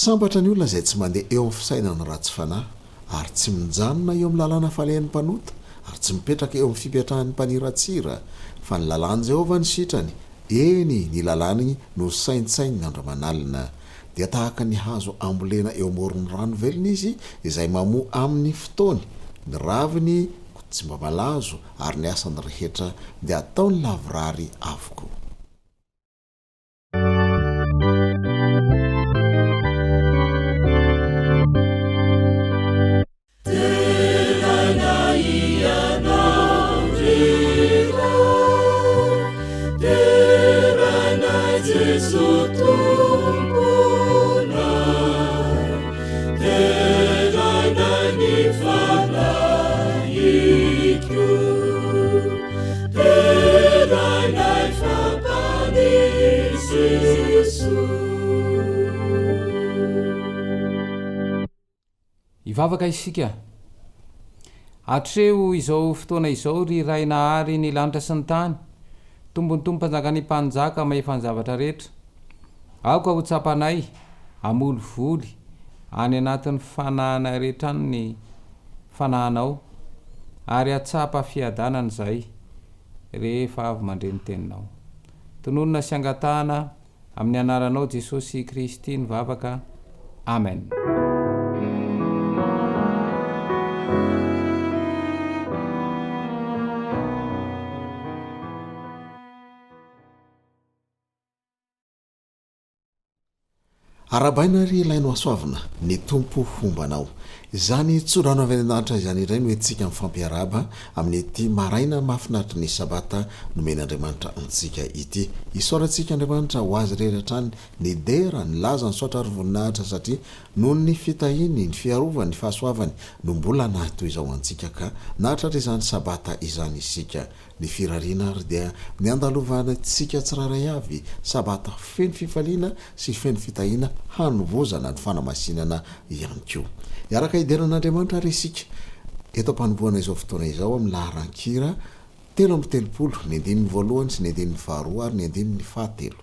sambatra ny olona izay tsy mandeha eo amin'ny fisainany ratsy fanahy ary tsy mijanona eo amin'ny lalàna falehan'ny mpanota ary tsy mipetraka eo amin'ny fipetrahan'ny mpaniratsira fa ny lalàny Jehovah ny sitrany, eny ny lalàny no saintsainy ny andro manalina. Dia tahaka ny hazo ambolena eo amoron'ny rano velona izy izay mamoa amin'ny fotoany, ny raviny tsy mba malazo ary ny asany rehetra dia ataony lavrary avokoa. Ivavaka isika atreo izao fotoana izao ry Janoary ny lanitra sy ny tany, tombony tomponjanaka ny mpanjaka maefa ny zavatra rehetra. Aoka ho tsapanay amoly voly any anatin'ny fanahana rehetra ny fanahanao ary atsapa fiadanana izay rehefa avy mandre ny teninao. Tononona sy angatahana amin'ny anaranao Jesosy Kristy ny vavaka. Amen. Arabaina ry ilaino asoavina ny tompo fombanao. Izany tsorano avy an-danitra izany iray no entsika mifampiaraba amin'ny ity maraina mahafinaritra ny sabata nomen'Andriamanitra antsika ity. Isaorantsika Andriamanitra ho azy rehetratrany ny dera ny laza ny soatra ary voninahitra satria noho ny fitahiny ny fiarovany ny fahasoavany no mbola nahitoy izao antsika ka nahatratra izany sabata izany isika. Ny firariana ary dia ny andalovana tsika tsiraray avy sabata feno fifaliana sy feno fitahina hanovozana ny fanamasinana ihany koa. Iaraka idiran'Andriamanitra ary isika eto ampanomboana izao fotoana izao amin'ny laharan-kira 3:30 ny andininy voalohany sy ny andininy faharoa ary ny andininy fahatelo.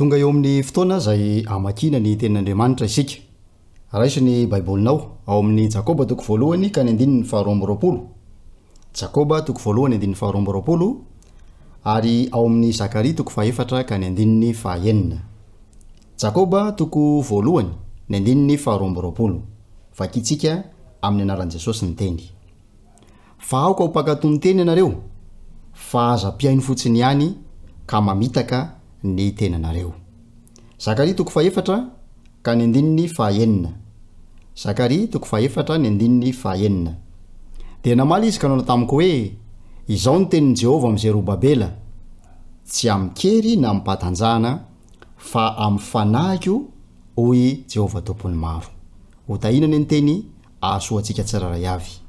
tonga eo amin'ny fotoana zay amakina ny ten'andriamanitra isika raisiny baibolinao ao amin'ny jakoba toko voalohany ka ny andininy faharoambyroapolo jakoba toko voalohany andininy faharoambyroapolo ary ao amin'ny zakaria toko faefatra ka ny andininy fahaenina jakoba toko voalohany ny andininy faharoambyroapolo vakitsika amin'ny anaran'i jesosy ny teny fa aoka ho mpakatony teny ianareo fa aza-piaino fotsiny ihany ka mamitaka ny tenanareo. Zakaria toko faefatra ka ny andininy fahaenina Zakaria toko faefatra ny andininy fahaenina dia namaly izy ka nanao tamiko hoe izao ny tenin'i Jehova amin'ny Zerobabela tsy amikery na mimpatanjahana fa amin'ny fanahiko hoy Jehova tompony maro ho tahinany ny teny ahasoantsika tsiraray avy.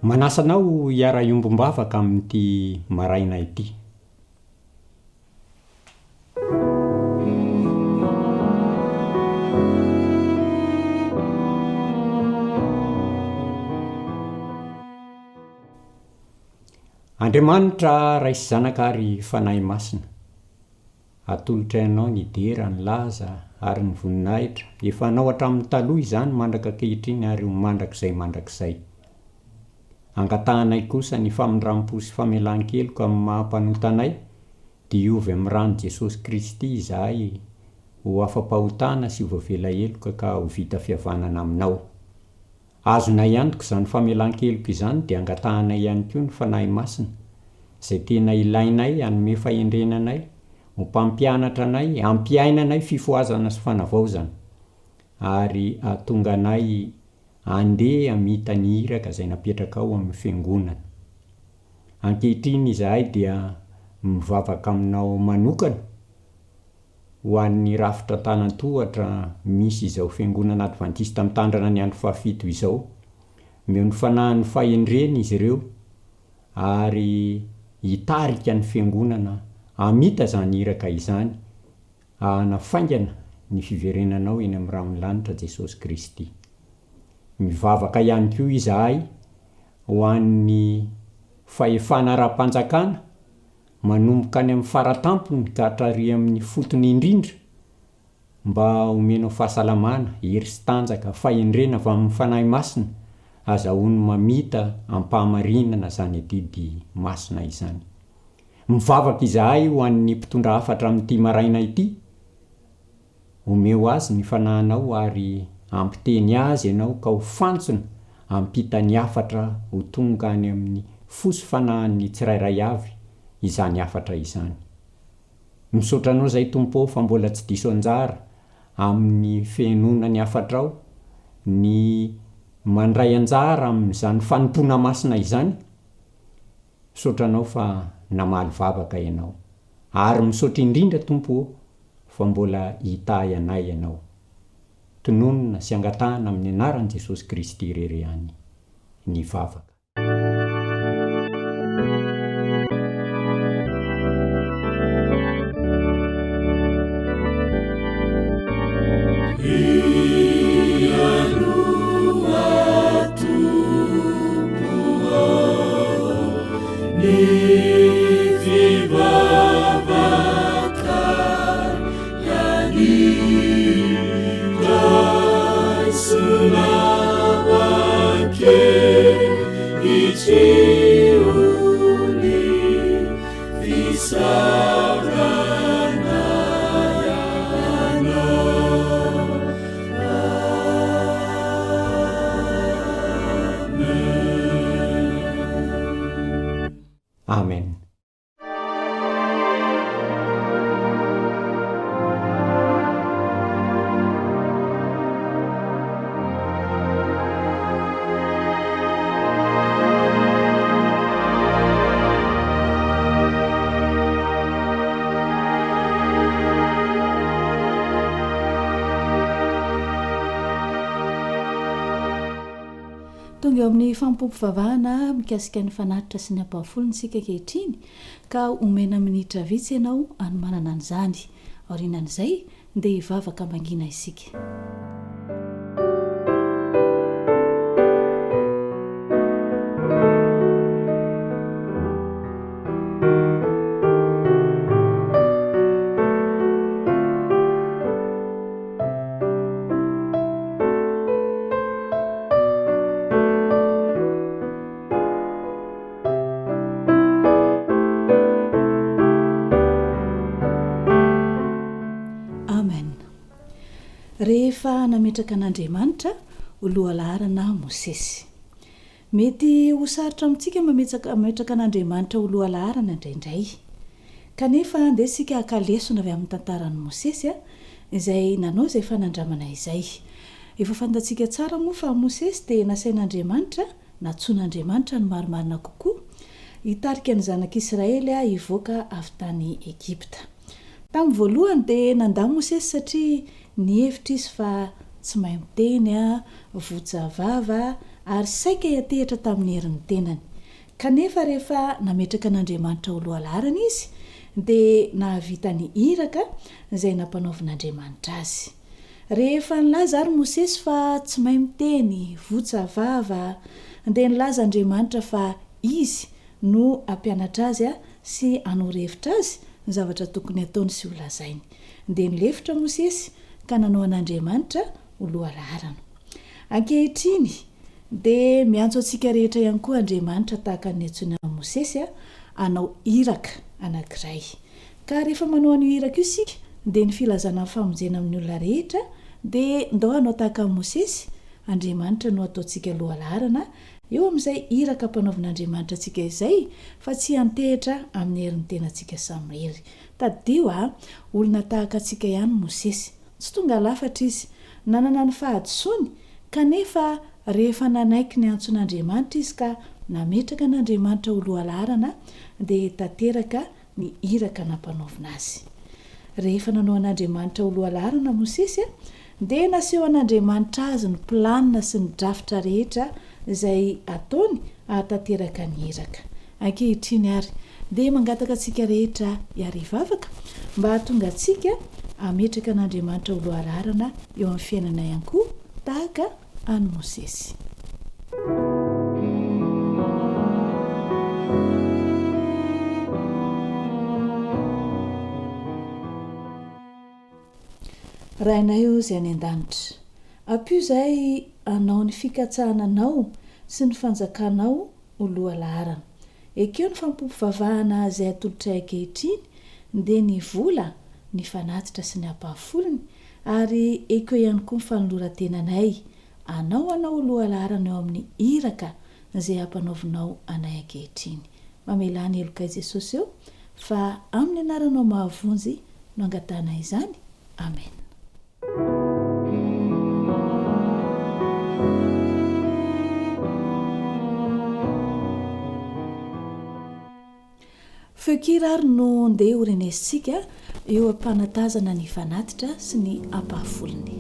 Manasanao hiara iombom-bavaka amin'ity maraina ity. Andriamanitra raisy zanakary fanahy masina, atolotra ianao ny dera ny laza ary ny voninahitra efa anao hatramin'ny taloha izany mandraka ankehitriny ary ho mandrakizay angatahanay kosa ny famindram-po sy famelan-keloka amin'ny mahampanotanay dia iovy amin'ny rano Jesosy Kristy izahay ho afa-pahotana sy ho vavela heloka ka ho vita fihavanana aminao. Azonay antoko izany famelan-keloka izany dia angatahanay ihany koa ny fanahy masina izay tena ilainay hanome fahendrenanay ho mpampianatra anay hampiainanay fifoazana sy fanavaozana ary ahatonga anay andeha amita ny iraka izay napetraka ao amin'ny fiangonana. Ankehitriny izahay dia mivavaka aminao manokana ho an'ny rafitra tanan-tohatra misy izao fiangonana advantista mitandrana ny andro fahafito izao. Meo ny fanahin'ny fahendreny izy ireo ary hitarika ny fiangonana amita zany iraka izany hanafaingana ny fiverenanao eny amin'ny ranon'ny lanitra Jesosy Kristy. Mivavaka ihany koa izahay ho an'ny fahefana ara-panjakana manomboka any amin'ny faratampony ka hatrary amin'ny fotony indrindra mba homenao fahasalamana, hery sy tanjaka, fahendrena avy amin'ny fanahy masina azahoany mamita ampahamarinana zany adidy masina izany. Mivavaka izahay ho an'ny mpitondra hafatra amin'ity maraina ity, homeo azy ny fanahinao ary ampiteny azy ianao ka ho fantsona ampita ny hafatra ho tonga any amin'ny fosy fanahin'ny tsirairay avy izany hafatra izany. Misaotra anao zay tompo fa mbola tsy diso anjara amin'ny fiainona ny hafatrao, ny mandray anjara amin'izany fanompona masina izany. Misaotra anao fa namaly vavaka ianao ary misaotra indrindra tompo fa mbola hitahy anay ianao. Tononona sy angatahana amin'ny anaran'i Jesosy Kristy irery ihany ny vavaka. Amen. amin'ny fanompoam-pivavahana mikasika ny fanatitra sy ny ampavolony sika kehitriny ka omena minitra vitsy ianao anomanana an'izany aorinan'izay dia hivavaka mangina isika. Rehefa nametraka an'Andriamanitra ho lohalaharana Mosesy. Mety ho sarotra amintsika mametraka an'Andriamanitra ho lohalaharana indraindray. Kanefa andeha sika akalesona avy amin'ny tantaran'i Mosesy izay nanao izay fanandramana izay. Efa fantatsika tsara moa fa Mosesy dia nasain'Andriamanitra, natsoin'Andriamanitra ny marimarina kokoa hitarika ny zanak'Israely hivoaka avy tany Egipta. Tamin'ny voalohany dia nandà Mosesy satria nihevitra izy fa tsy mahay miteny votsavava ary saika hiatehitra tamin'ny herin'ny tenany. Kanefa rehefa nametraka an'Andriamanitra ho lohalaharana izy dia nahavita ny hiraka izay nampanaovin'Andriamanitra azy. Rehefa nilaza ary Mosesy fa tsy mahay miteny votsavava dia nilaza Andriamanitra fa izy no hampianatra azy sy hanoro-hevitra azy ny zavatra tokony ataony sy ho lazainy. Dia nilefitra Mosesy ka nanao an'Andriamanitra ho lohalaharana. Ankehitriny dia miantso antsika rehetra ihany koa Andriamanitra tahaka ny antsoina Mosesy hanao hiraka anankiray. Ka rehefa manao an'io hiraka io isika dia ny filazana ny famonjena amin'ny olona rehetra dia ndao hanao tahaka Mosesy, Andriamanitra no ataontsika lohalaharana eo amin'izay hiraka mpanaovin'Andriamanitra antsika izay fa tsy hantehitra amin'ny herin'ny tenantsika samirery. Taddio olona tahaka antsika ihany Mosesy. Tsy tonga lafatra izy, nanana ny fahadisoany kanefa rehefa nanaiky ny antson'Andriamanitra izy ka nametraka an'Andriamanitra ho lohalaharana dia tanteraka ny hiraka nampanaovina azy. Rehefa nanao an'Andriamanitra ho lohalaharana Mosesy dia naseho an'Andriamanitra azy ny planina sy ny drafitra rehetra izay ataony hahatanteraka ny hiraka. Ankehitriny ary dia mangataka antsika rehetra hiary hivavaka mba hahatonga antsika ametraka an'Andriamanitra ho lohalaharana eo amin'ny fiainana ihany koa tahaka any Mosesy. Rainay izay any an-danitra, ampio izay hanao ny fikatsahananao sy ny fanjakanao ho lohalaharana. Ekeo ny fanompoam-pivavahana izay atolotra ankehitriny dia ny vola, ny fanatitra sy ny ampahafolony ary ekeo ihany koa ny fanoloran-tenanay hanao lohalaharana eo amin'ny hiraka izay hampanaovinao anay ankehitriny. Mamelany heloka i Jesosy eo fa amin'ny anaranao mahavonjy no angatana izany. Amen. Feokirary no ndeha ho renesitsika eo ampanatazana ny fanatitra sy ny ampahafolony.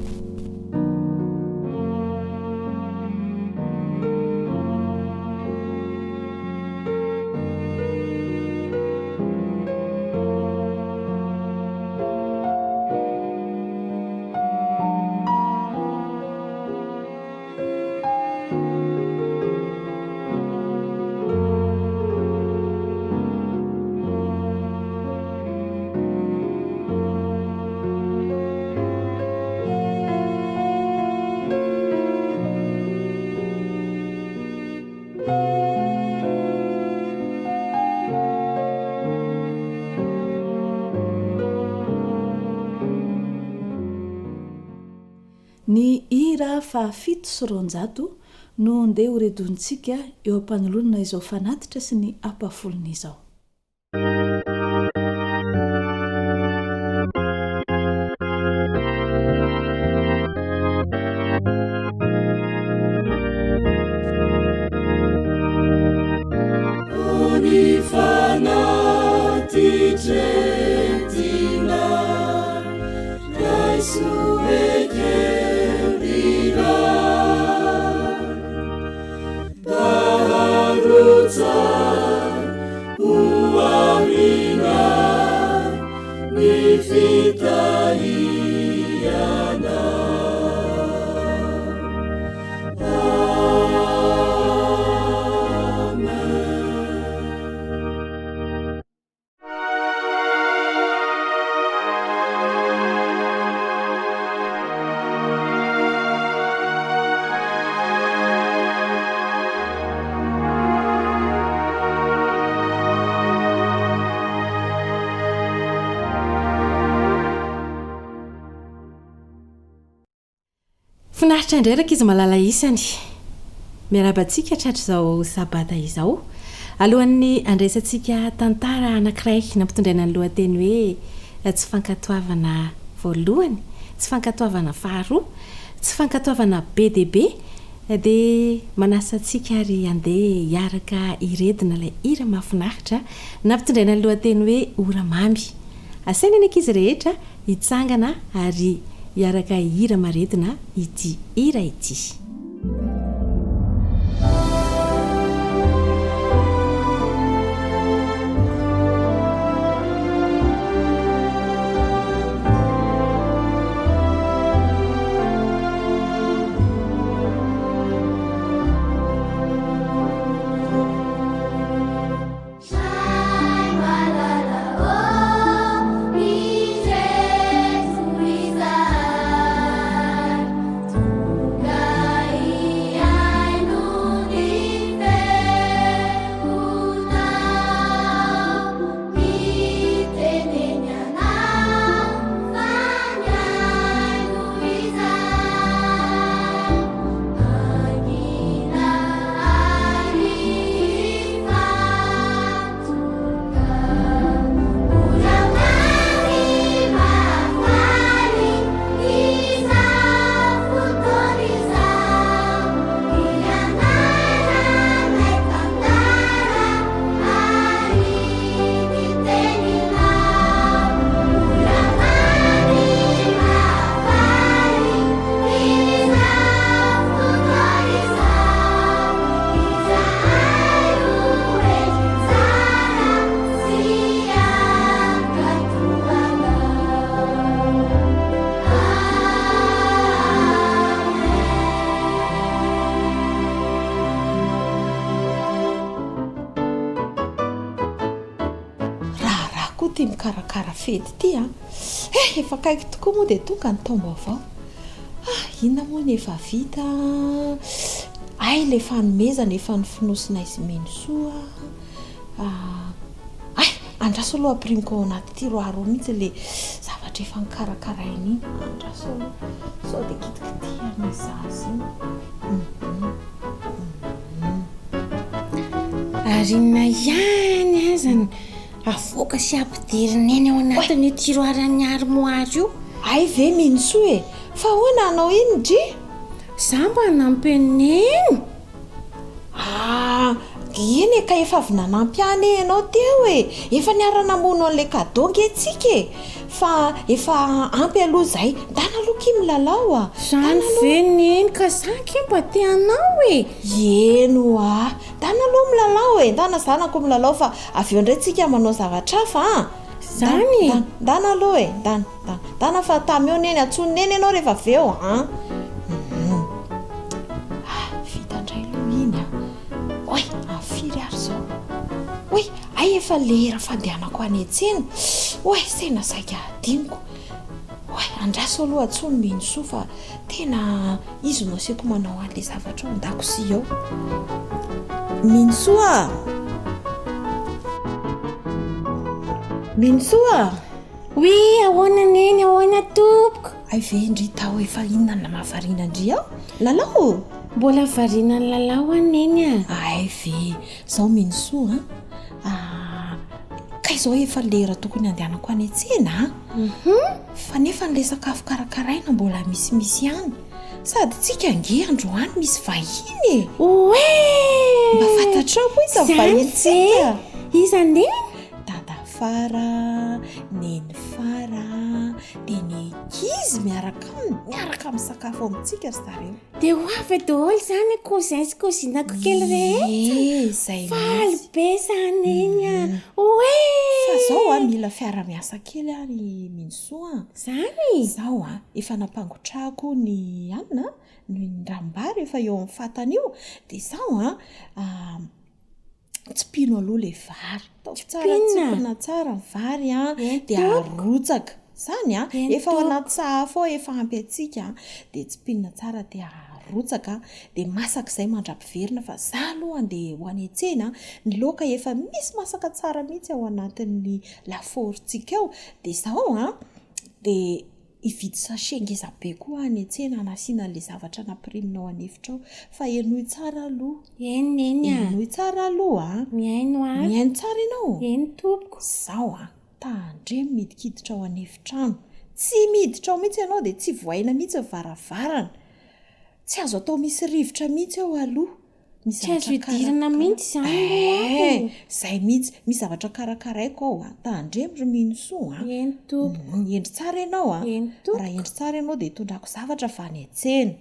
Ny hira fa 700 no ndeha ho redontsika eo ampanolorana izao fanatitra sy ny ampahafolony izao. Finaritra indray raka izy malala isany miarabantsika tratra izao sabata izao alohan'ny andraisantsika tantara anankiray nampitondraina ny lohateny hoe tsy fankatoavana voalohany tsy fankatoavana faharoa tsy fankatoavana be deabe dia manasantsika ary andeha hiaraka iredina ilay hira mahafinaritra nampitondraina ny lohateny hoe oramamy asaina ny ankizy rehetra hitsangana ary hiaraka hira maredina ity hira ity. Mikarakara fety ty efa kaiky tokoa moa dia tonga ny taomba avao inona moa ny efa vita ay le fanomezana efa ny finosina izy menosoa ay andraso aloha aprimiko ao anaty tiroaro mihitsy le zavatra efa nikarakarainy iny andraso aloha sao dia kitikitihany zazy ary na ihany azany avoaka sy ampidirineny ao anatin'ny tiroaran'ny armoara io ay ve minosoa fa hoana anao iny dry za mba nampeneny eny ka efa avy nanampiany ianao teo efa niara-namono an'ilay kadongy antsika fa efa ampy aloha zay dana aloha ky milalao zany veneny ka zaky mba teanao eno dana aloha milalao dana zanako milalao fa avy eo indray tsika manao zavatra hafa zany dana aloha dana fa tamy eo neny atsononeny ianao rehefa avy eo vitandray aloha iny oy afiry ary zao oy ay efa lera fandehanako any an-tsena oy saina saika adiniko oy andraso aloha atsony minosoa fa tena izy no asiako manao an'le zavatra ao an-dakozia ao minosoa oi ahoana neny ahoana tompoko ay ve indry tao efa inona na mahavariana indry ao lalao mbola variana ny lalao aneny ay ve zao minosoa ka izao efa lera tokony andehanako any an-tsena fa nefa n'le sakafo karakaraina mbola misimisy ihany sady tsika ange androany misy vahiny mba fantatrao koa iza vahintsika iza neny dada fara neny fara dia ny kizy miaraka amin'ny sakafo amintsika zareo dia ho avy daholo zany kozay sy kozinako kely rehetra zay fa mila fiara-miasa kely any Minsoa. Zany Zao efa nampangotrahako ny anina ny rambary efa eo amin'ny fatana io dia zao tsipino aloha le vary tao tsara tsipina tsara ny vary dia arotsaka zany efa ao anaty sahafa ao efa ampy atsika dia tsipinina tsara dia arotsaka dia masaka izay mandra-piverina fa za aloha andeha ho any an-tsena ny laoka efa misy masaka tsara mihitsy ao anatin'ny lafaoritsika ao dia zao dia ividy sachet ngeza be koa any an-tsena anasiana an'ilay zavatra nampirimina ao anefitra ao fa enoy tsara aloha enoy tsara aloha miaino tsara ianao eny tompoko zao tandremo midikiditra ao anefitrano tsy miditra ao mihitsy ianao dia tsy voaina mihitsy ny varavarana tsy azo atao misy rivotra mihitsy ao aloha tsy azo idirana mihitsy zany zay mihitsy misy zavatra karakaraiko ao tandremo ry Minsoa eny tompoko endry tsara ianao raha endry tsara ianao dia hitondrako zavatra va any an-tsena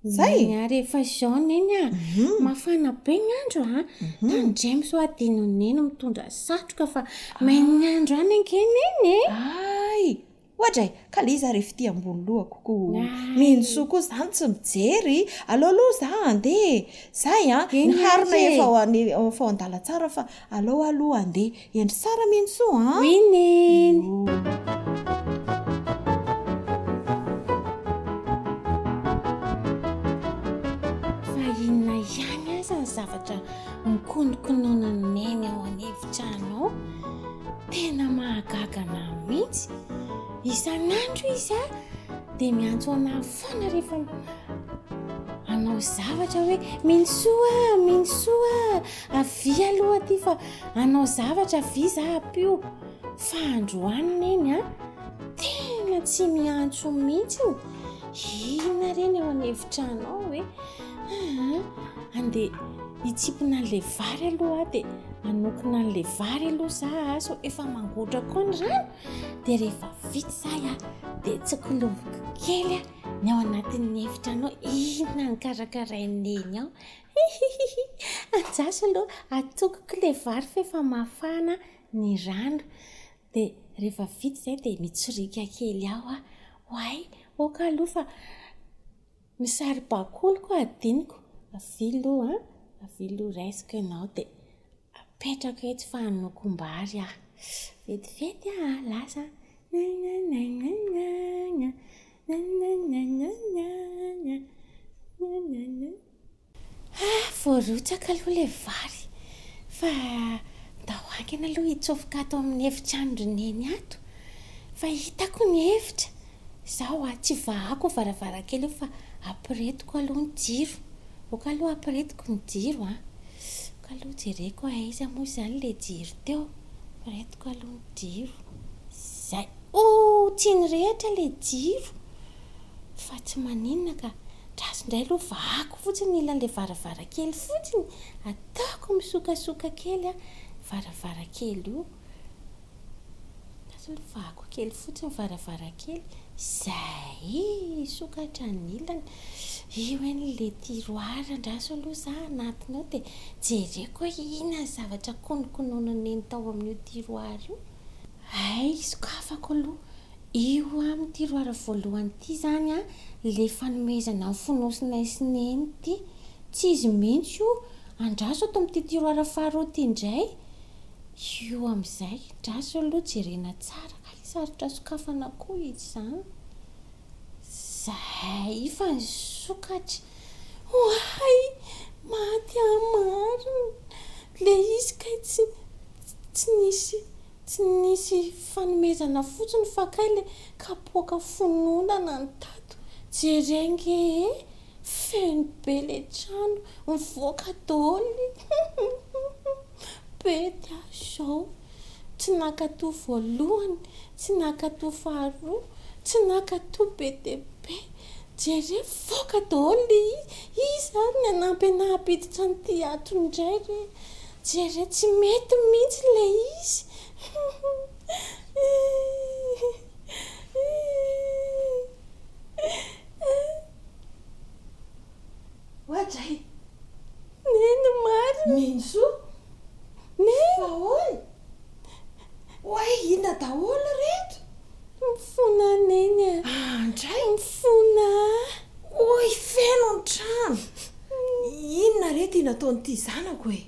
zay rehefa jaune eny mafana be ny andro tandremo so adinoneno mitondra satroka fa mainy andro any ankeny eny ay ohatra ka le izy rehefa ity ambony lohako Minsoa koa zany tsy mijery aloha za andeha zay ny harina efa ao an-dala tsara fa aloha andeha endry tsara Minsoa wineny fa inona ihany aza ny zavatra mikonokonoana neny ao anefitrano tena mahagagana mihitsy isan'andro izy dia miantso ana foana rehefa anao zavatra hoe Minsoa avy aloha aty fa anao zavatra avy zaapio fa androanina eny tena tsy miantso mihitsy ina reny ao anefitrano ao hoe andeha hitsipina an'ilay vary aloha dia manokona an'ilay vary aloha za so efa mangotra koa ny rano dia rehefa vita zay dia tsikiloviko kely ny ao anatin'ny efitranao inona ny karakaraineny ao anjasa aloha atokoko ilay vary fa efa mafana ny rano dia rehefa vita zay dia mitsorika kely ao hoay oka aloha fa ny sary bakoly koa adiniko avilo raisiko ianao dia apetraka eto fa hanokom-bary vetivety lasa voarotsaka aloha ilay vary fa dahoakina aloha hitsofoka ato amin'ny efitrano roneny ato fa hitako ny efitra zaho tsy vahako varavarakely io fa ampiretiko aloha ny jiro oka aloha ampiretiko ny jiro oka aloha jereko aiza moa zany ilay jiro teo ampiretiko aloha ny jiro zay tsy nyrehatra ilay jiro fa tsy maninona ka drasondray aloha vahako fotsiny ilan'ilay varavarakely fotsiny ataoko misokasoka kely varavarakely io vahako kely fotsiny varavarakely zay sokatra ny ilany io en'ilay tiroara andraso aloha za anatiny ao dia jereko ina zavatra konokononana eny tao amin'io tiroara io ay sokafako aloha io amin'ny tiroara voalohany ity zany le fanomezana ny fonosina isineny ity tsy izy mihitsy io andraso ato amin'ity tiroara faharoa ity indray io amin'izay draso aloha jerena tsara ka sarotra sokafana koa izy zany zay fa ny sokatra hoay maty amaro le izy kay tsy nisy fanomezana fotsiny fa kay le kapoaka fononana ny tato jerenge feno be le trano mivoaka dôly bety azao tsy nakatoa voalohany tsy nakatoa faharoa tsy nakatoa be dia be jere voaka dôly izany ny anampiditra ny tiato indray re jere tsy mety mihitsy le izy ohatray neny mary Minsoa neny fahoy oay ina daholo reto mifona neny andray mifona oy feno ny trano inona reto inataonyity zanako hoe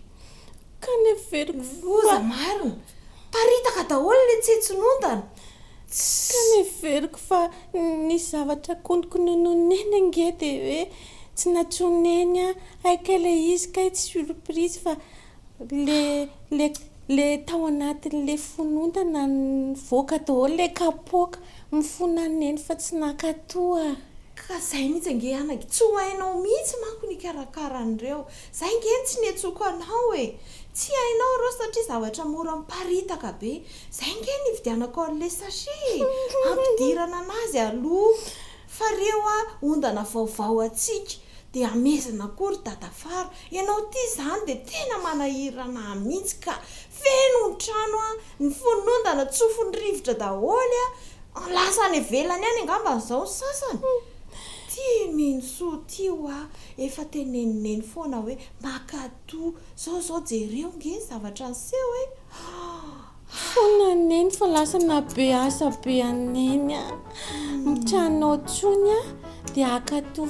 ka neveriko oza marina paritaka daholo le tsetsinondana ka neveriko fa ny zavatra kondokonononeny angety hoe tsy natsoneny aika le izy kay tsy surprise fa le tao anatin'le fonondana ny voaka daholo le kapoaka mifona neny fa tsy nakatoa ka zay mihitsy ange anaky tsy ho hainao mihitsy manko ny karakaran'ireo zay ngeny tsy netsoko anao e tsy hainao reo satria zavatra mora miparitaka be zay nge nividianako an'le sachet ampidirana anazy aloha fa reo ondana vaovao atsika dia amezana akory dadafara ianao ty zany dia tena manahirana mihitsy ka feno ny trano ny fonondana tsofony rivotra daholo lasa any velany any angamba n'izao sasany ty minso tio efa tenenineny foana hoe makado zao jereo nge zavatra nyseho hoe fona neny fa lasa nabe asa be aneny mitranao tsony dia akato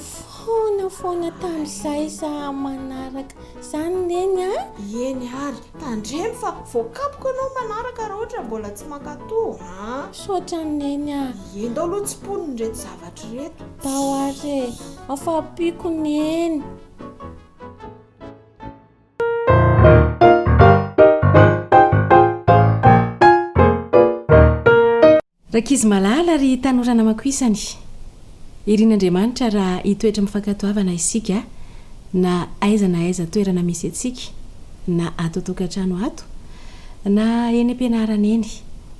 foana tamin'izay za manaraka zany neny eny ary tandremy fa voakapoko anao manaraka raha ohatra mbola tsy makato sotra neny endao aloha tsy poniny reto zavatra reto tao are afampiko neny rakizy malala ry tanorana makoisany irin'andriamanitra raha hitoetra mifankatoavana isika na aiza na aiza toerana misy atsika na atotokantrano ato na eny am-pianarana eny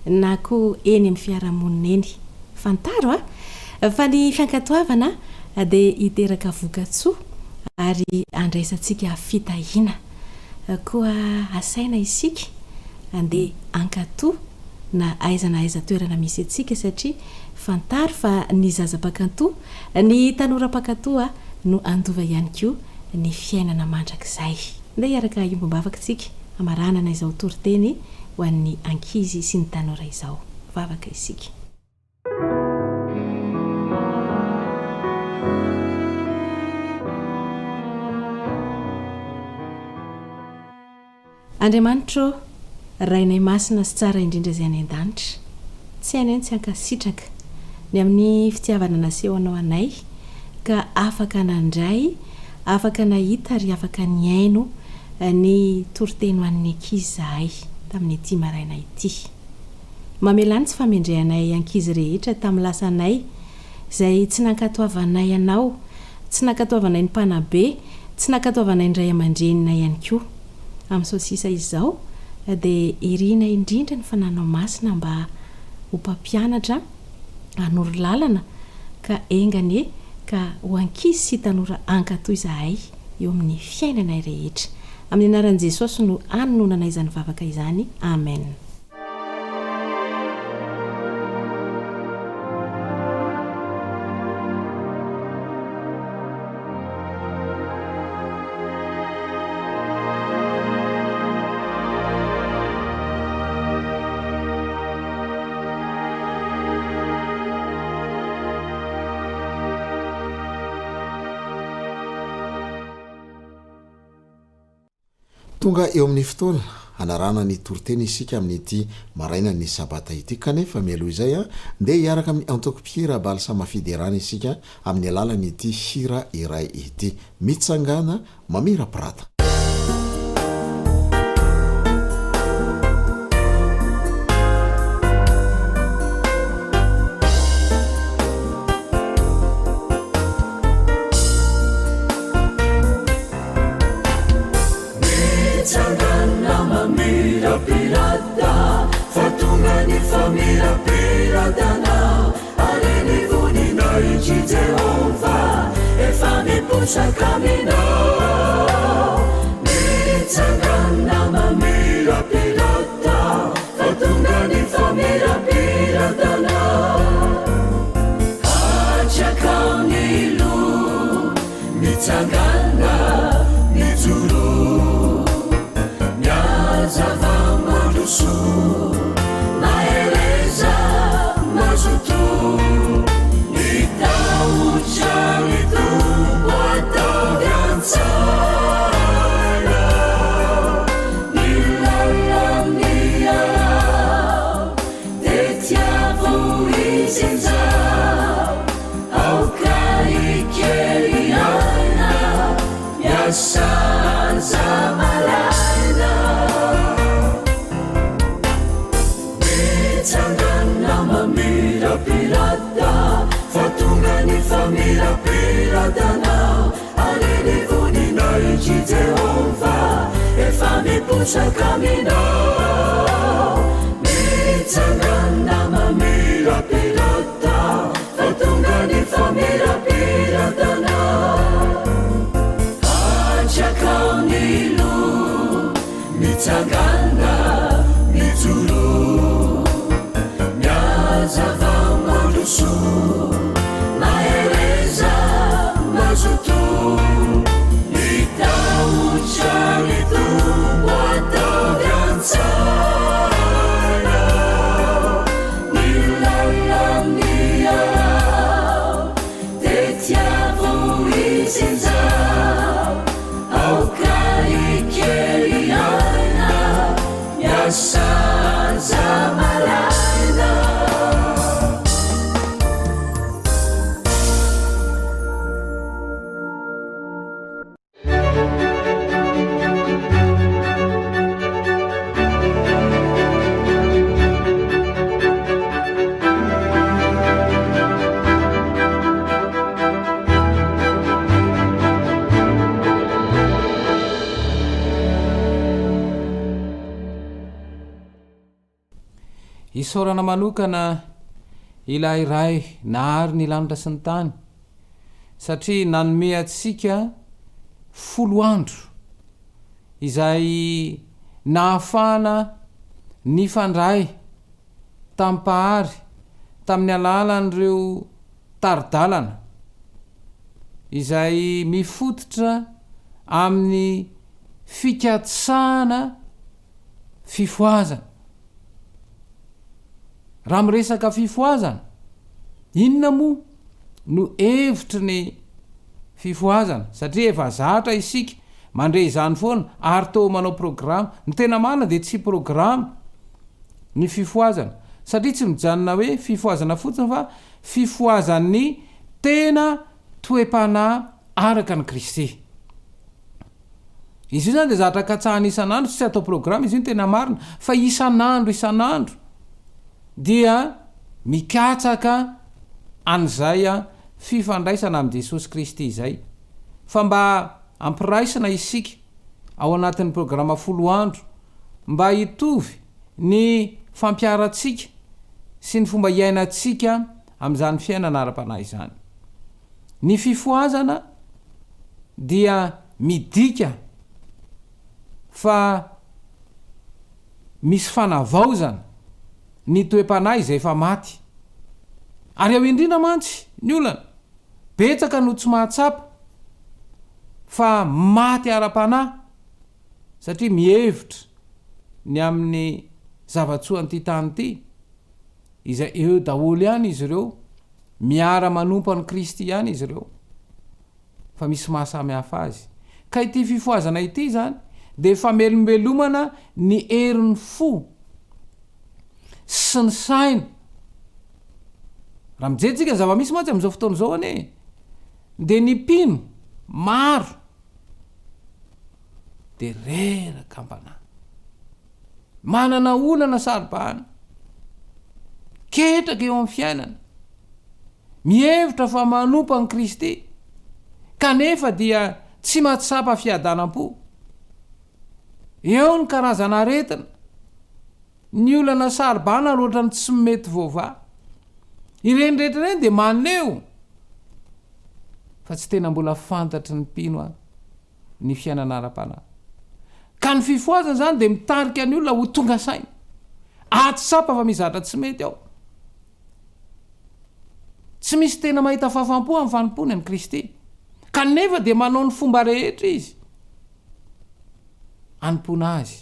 na koa eny amin'ny fiarahamonina eny fantaro fa ny fiankatoavana dia hiteraka vokatsoa ary andraisantsika fitahiana koa asaina isika andeha ankatoa na aiza na aiza toerana misy atsika satria fantaro fa ny zazam-pakantoa ny tanora-pakatoa no andova ihany koa ny fiainana mandrakizay nda hiaraka iombam-bavaka tsika amaranana izao toriteny ho an'ny ankizy sy ny tanora izao vavaka isika Andriamanitro rainay masina sy tsara indrindra izay any an-danitra tsy hainay tsy hankasitraka ny amin'ny fitiavana naseho anao anay ka afaka nandray afaka nahita ary afaka ny aino ny toriteny ho an'ny ankizy zahay tamin'ny ity maraina ity mamelany tsy famendray anay ankizy rehetra tamin'ny lasanay izay tsy nankatoavanay anao tsy nankatoavanay ny mpanabe tsy nankatoavanay ny ray aman-drenina ihany koa amin'ny sosisa izao dia irina indrindra ny fananao masina mba ho mpampianatra hanoro lalana ka engane ka ho ankizy sy tanora ankatoy izahay eo amin'ny fiainanay rehetra amin'ny anaran'i Jesosy no anononana izany vavaka izany amen. tonga eo amin'ny fotoana anarana ny toriteny isika amin'ity maraina ny sabata ity kanefa mialoha izay ndeha hiaraka amin'ny antokopira balsama fiderana isika amin'ny alalany ity hira iray ity mitsangana mamira prata Sakamina nitsangana mamira pirata fatungani famira piratana achakanilu nitsangana nizuru nyazava madusu naeleza miposakaminao mitsangana mamirapirata fatonga ny famirapiratana atsakaonilo mitsangana mijoro miazava maloso mahereza mazoto nitaotranitombo atavyantsana nilalamiao tetiavo isinzao aukaikeliana miasaza malaina isaorana manokana ilay iray nahary ny lanitra sy ny tany satria nanome atsika folo andro izay nahafana ny fandray tampahary tamin'ny alalan'ireo taridalana izay mifototra amin'ny fikatsana fifoazana raha miresaka fifoazana inona moa no hevitry ny fifoazana satria efa zatra isika mandre izany foana ary to manao programa ny tena marina dia tsy programa ny fifoazana satria tsy mijanona hoe fifoazana fotsiny fa fifoazan'ny tena toe-panahy araka ny Kristy izy io zany dia zatra katsahana isan'andro tsy atao programa izy io ny tena marina fa isan'andro dia mikatsaka an'izay fifandraisana amin'i Jesosy Kristy izay fa mba ampiraisana isika ao anatin'ny programa folo andro mba hitovy ny fampiaratsika sy ny fomba iainantsika amin'izany fiainana ara-panahy izany ny fifoazana dia midika fa misy fanavaozana ny toe-panahy izay efa maty ary ao indrindra mantsy ny olana betsaka no tsy mahatsapa fa maty ara-panahy satria mihevitra ny amin'ny zavatsoan'ity tany ity izay eo daholo ihany izy ireo miara manompo an'i Kristy ihany izy ireo fa misy mahasamy hafa azy ka ity fifoazana ity zany dia famelombelomana ny herin'ny fo sy ny saina raha mijerytsika ny zava-misy mantsy amin'izao fotoana izao ane dia ny mpino maro dia reraka ambanahy manana olana saribahana ketraka eo amin'ny fiainana mihevitra fa manompo an'i Kristy kanefa dia tsy mahatsapa fiadanam-po eo ny karazana aretina ny olana saribahana loatra ny tsy mety voava ireny rehetra ireny dia maneo fa tsy tena mbola fantatry ny mpino ny fiainana ara-panahy ka ny fifoazana zany dia mitarika ny olona ho tonga saina atsapa fa mizatra tsy mety ao tsy misy tena mahita fahafampo amin'ny fanompony an'i Kristy kanefa dia manao ny fomba rehetra izy anompona azy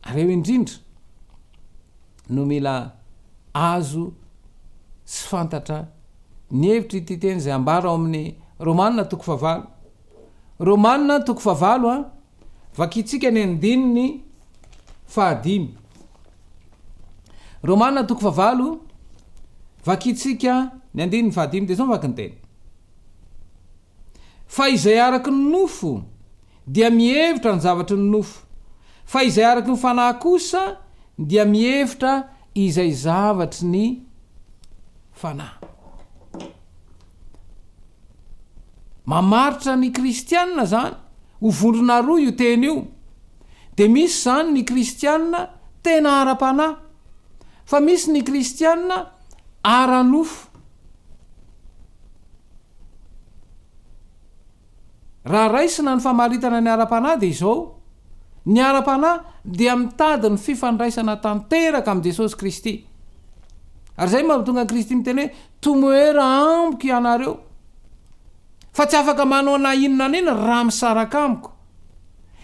ary eo indrindra no mila azo sy fantatra ny hevitra ity teny izay ambara ao amin'ny Romanina 9 Romanina 9 vakitsika ny andininy 5 Romanina 9 vakitsika ny andininy 5 dia zao vaky ny teny fa izay araky ny nofo dia mihevitra ny zavatry ny nofo fa izay araky ny fanahy kosa dia mihevitra izay zavatry ny fanahy mamaritra ny kristianina zany ho vondrona roa io teny io dia misy zany ny kristianina tena ara-panahy fa misy ny kristianina ara-nofo. Raha raisina ny famaritana ny ara-panahy dia izao, ny ara-panahy dia mitady ny fifandraisana tanteraka amin'i Jesosy Kristy. Ary zay mahatonga Kristy miteny hoe tomoera amiko ianareo, fa tsy afaka manao na inona nina raha misaraka amiko.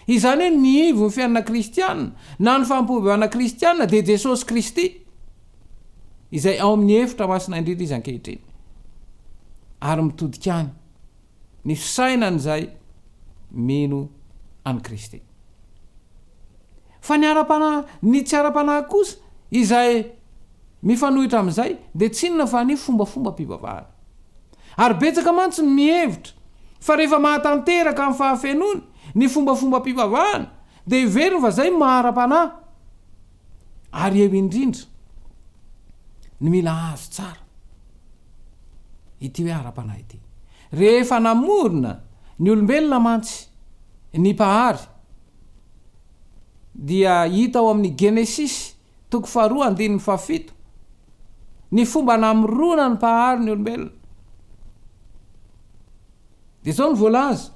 Izany hoe ny ivo ny fiainana kristianina na ny fanompoam-pivavahana kristianina dia Jesosy Kristy, izay ao amin'ny efitra masina indrindra izy ankehitriny, ary mitodika any ny fisainan'izay mino any Kristy. Fa ny ara-panahy, ny tsy ara-panahy kosa izay mifanohitra amin'izay dia tsy inona fa ny fombafomba-pivavahana. Ary betsaka mantsy mihevitra fa rehefa mahatanteraka amin'ny fahafenony ny fombafomba-pivavahana dia iveriny fa zay mahara-panahy. Ary eo indrindra ny mila azo tsara ity hoe ara-panahy ity. Rehefa namorona ny olombelona mantsy ny pahary dia hita ao amin'ny Genesis 2:7 ny fomba namorona ny pahary ny olombelona. Dia zao ny voalaza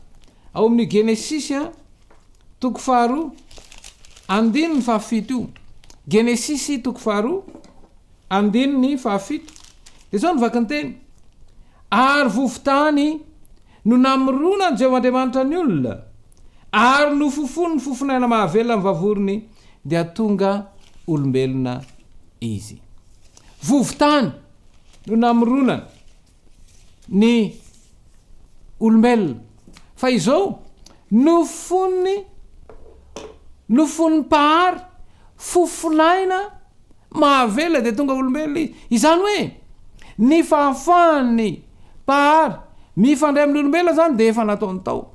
ao amin'ny Genesis 2:7 io. Genesis 2:7 dia zao ny vakiny teny: ary vovotany no namorona ny Jehovahandriamanitra ny olona, ary no fofony ny fofonaina mahavelona mivavorony dia tonga olombelona izy. Vovotany no namoronany ny olombelona, fa izao nofony pahary fofonaina mahavelona dia tonga olombelona izy. Izany hoe ny fahafahan'ny pahary mifandray amin'ny olombelona zany dia efa nataony tao.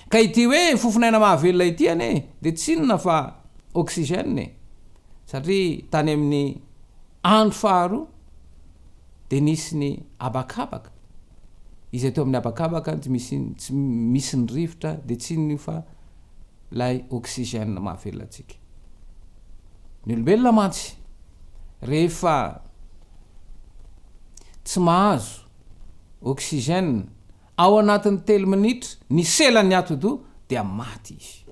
Ka ity hoe fofonaina mahavelona ity ane dia tsy inona fa oxygène, satria tany amin'ny andro faharoa dia nisy ny abakabaka, izay teo amin'ny abakabaka tsy misy ny rivotra dia tsy inona fa lay oxygène mahavelona antsika. Ny olombelona mantsy rehefa tsy mahazo oxygène ao anatin'ny 3 minitra ny selan'ny atodo dia maty izy.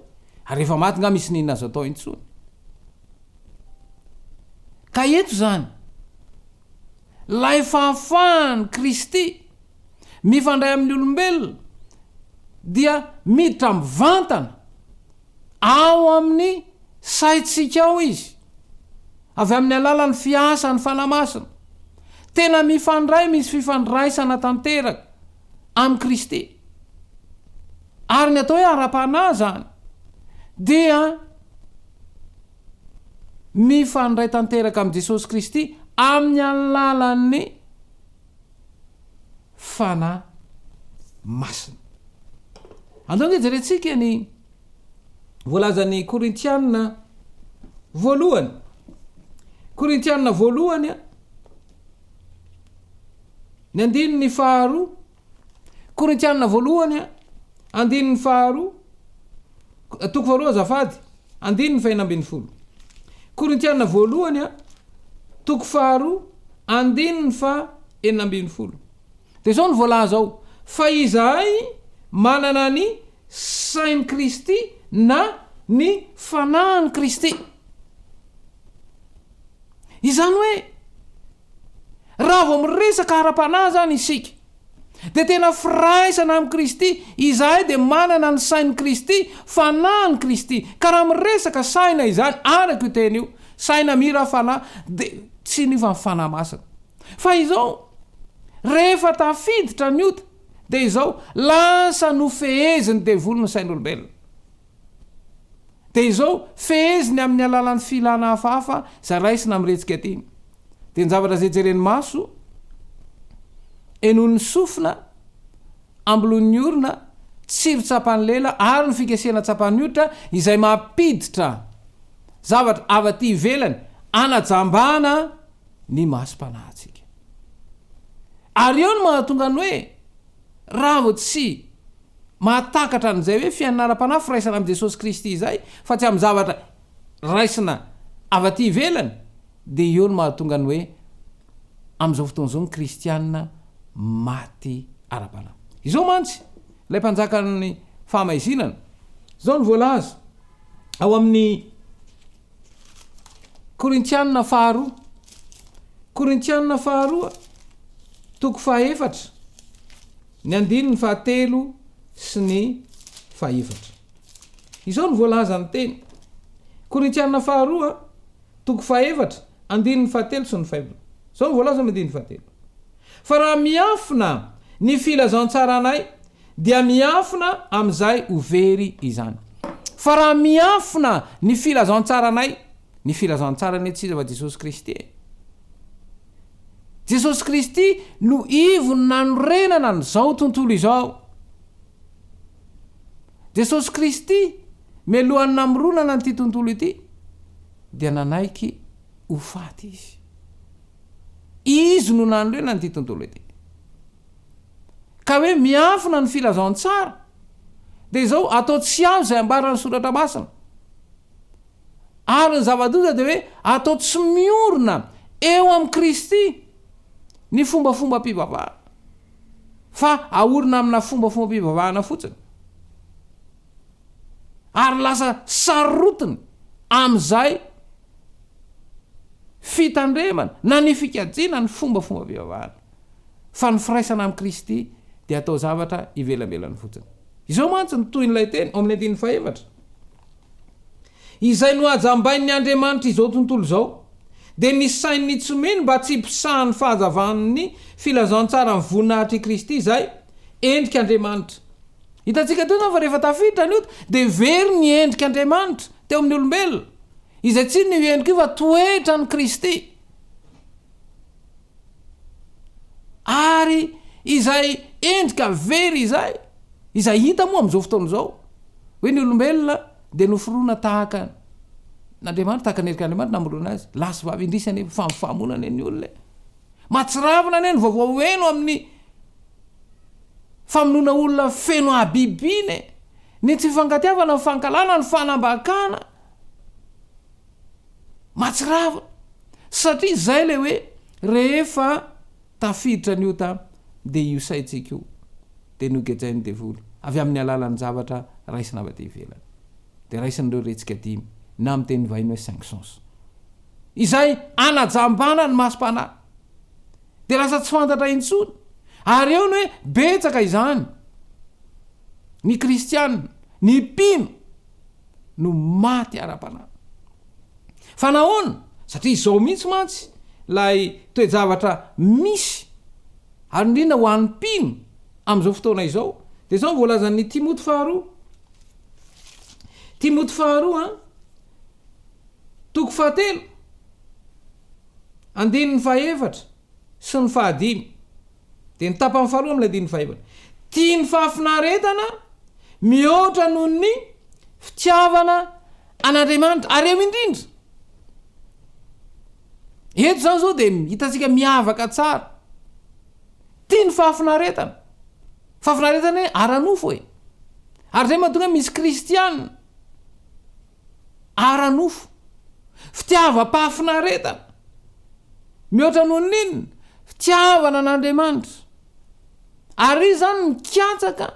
Ary rehefa maty nga misy ninona azo atao intsony. Ka eto zany lay fahafahany Kristy mifandray amin'ny olombelona dia miditra mivantana ao amin'ny saitsika ao izy, avy amin'ny alalan'ny fiasany fanamasina. Tena mifandray, misy fifandraisana tanteraka amin'ny Kristy. Ary ny atao hoe ara-panahy zany dia mifandray tanteraka amin'ny Jesosy Kristy amin'ny alalan'ny fanahy masina. Andao jerentsika ny voalazan'ny Korintianina voalohany. Korintianina voalohany ny 2:2. Korintianina voalohany 2:2. 2:2. Korintianina voalohany 2:2. Dia zao ny voalaza ao: fa izahay manana ny sain'i Kristy na ny fanahiny Kristy. Izany hoe raha vao miresaka ara-panahy zany isika dia tena firaisana amin'ny Kristy. Izahay dia manana ny sain'i Kristy, fanahiny Kristy. Ka raha miresaka saina izany, araka io teny io, saina mira fanahy dia tsy ny fa fanahy masina. Fa izao rehefa tafiditra ny ota dia izao lasa no feheziny devolony sain'olombelona. Dia izao feheziny amin'ny alalan'ny filana hafahafa zaraisina miresika aty. Dia ny zavatra zay jereny maso enon'ny sofina, ambolonin'ny orona, tsiron-tsapan'ny lela ary ny fikesena tsapan'ny otra izay mampiditra zavatra avy aty ivelany anajambana ny masom-panahintsika. Ary eo no mahatonga ny hoe raha vao tsy mahatakatra n'izay hoe fianaram-panafy raisana am' jesosy kristy zay fa tsy am' zavatra raisina avaty ivelany de eo no mahatongany hoe am'izao fotoan'izao ny kristianina maty ara-pana izao mantsy lay mpanjakany famaizinana zao ny voalaza ao amin'ny korintianina faharoa toko fahaefatra ny andiny ny fahatelo sy ny fahaefatra izao ny voalaza ny teny korintianina faharoa toko fahaefatra andiny ny fahatelo sy ny fahaefatra zao ny voalaza ny andiny ny fahatelo fa raha miafina ny filazantsara anay dia miafina am'izay overy izany fa raha miafina ny filazantsara anay ny filazantsara ny tsy izy fa jesosy kristy jesosy kristy no ivony nanorenana n'izao tontolo izao jesosy kristy melohany namoronana n'ity tontolo ity dia nanaiky ho faty izy no nanorenana n'ity tontolo ity ka hoe miafina ny filazantsara de zao atao tsy azo zay ambarany soratra masina ary ny zava-doza de hoe atao tsy miorona eo am' kristy ny fombafomba-pivavahana fa aorina amina fombafomba-pivavahana fotsiny ary lasa sarotiny am'izay fitandremana na ny fikajina ny fombafomba-pivavahana fa ny firaisana am' kristy de atao zavatra ivelambelany fotsiny izao mantsy ny toy n'ilay teny amin'ny andiny fahaefatra izay no ajambain'ny Andriamanitra izao tontolo zao de ny sain'ny tsomeny mba tsy mpisahan'ny fahazavan'ny filazantsara ny voninahitry kristy zay endrika Andriamanitra hitantsika teo zany fa rehefa tafiditra ny ota de very ny endrika Andriamanitra teo amin'ny olombelona izay tsy ny endrika io fa toetra ny kristy ary izay endrika very izay hita moa am'izao fotoana zao hoe ny olombelona de noforoana tahaka n'Andriamanitra tahaka ny endrika Andriamanitra namorona azy lasy vavy indrisany fa mifahamonana ny olona matsiravina ane ny vaovao eno amin'ny famonona olona feno abibiny ny tsy fangatiavana ny fankalana ny fanambakana matsiravina satria zay le hoe rehefa tafiditra ny ota de io saitsika io de nogejainy devoly avy amin'ny alalan'ny zavatra raisina avaty ivelany de raisin'ireo retsika dimy na amin'ny teny vahiny hoe 5 sens izay anajambana ny masom-panahy de lasa tsy fantatra intsony ary eo ny hoe betsaka izany ny kristianina ny mpino no maty ara-panahy fa nahoana satria izao mihitsy mantsy lay toejavatra misy ary indrindra ho an'ny mpino am'izao fotoana izao de zao voalazan'ny Timoty faharoa toko fahatelo andiny ny fahaefatra sy ny fahadimy de ny tapany faharoa am'lay andiny ny fahaefatra tia ny fahafinaretana mihoatra noho ny fitiavana an'Andriamanitra ary eo indrindra eto zany zao de hitatsika miavaka tsara tia ny fahafinaretana hoe aranofo hoe ary zay mahatonga misy kristianina aranofo fitiava-pahafinaretana mihoatra noho n'inona fitiavana an'Andriamanitra ary izy zany mikatsaka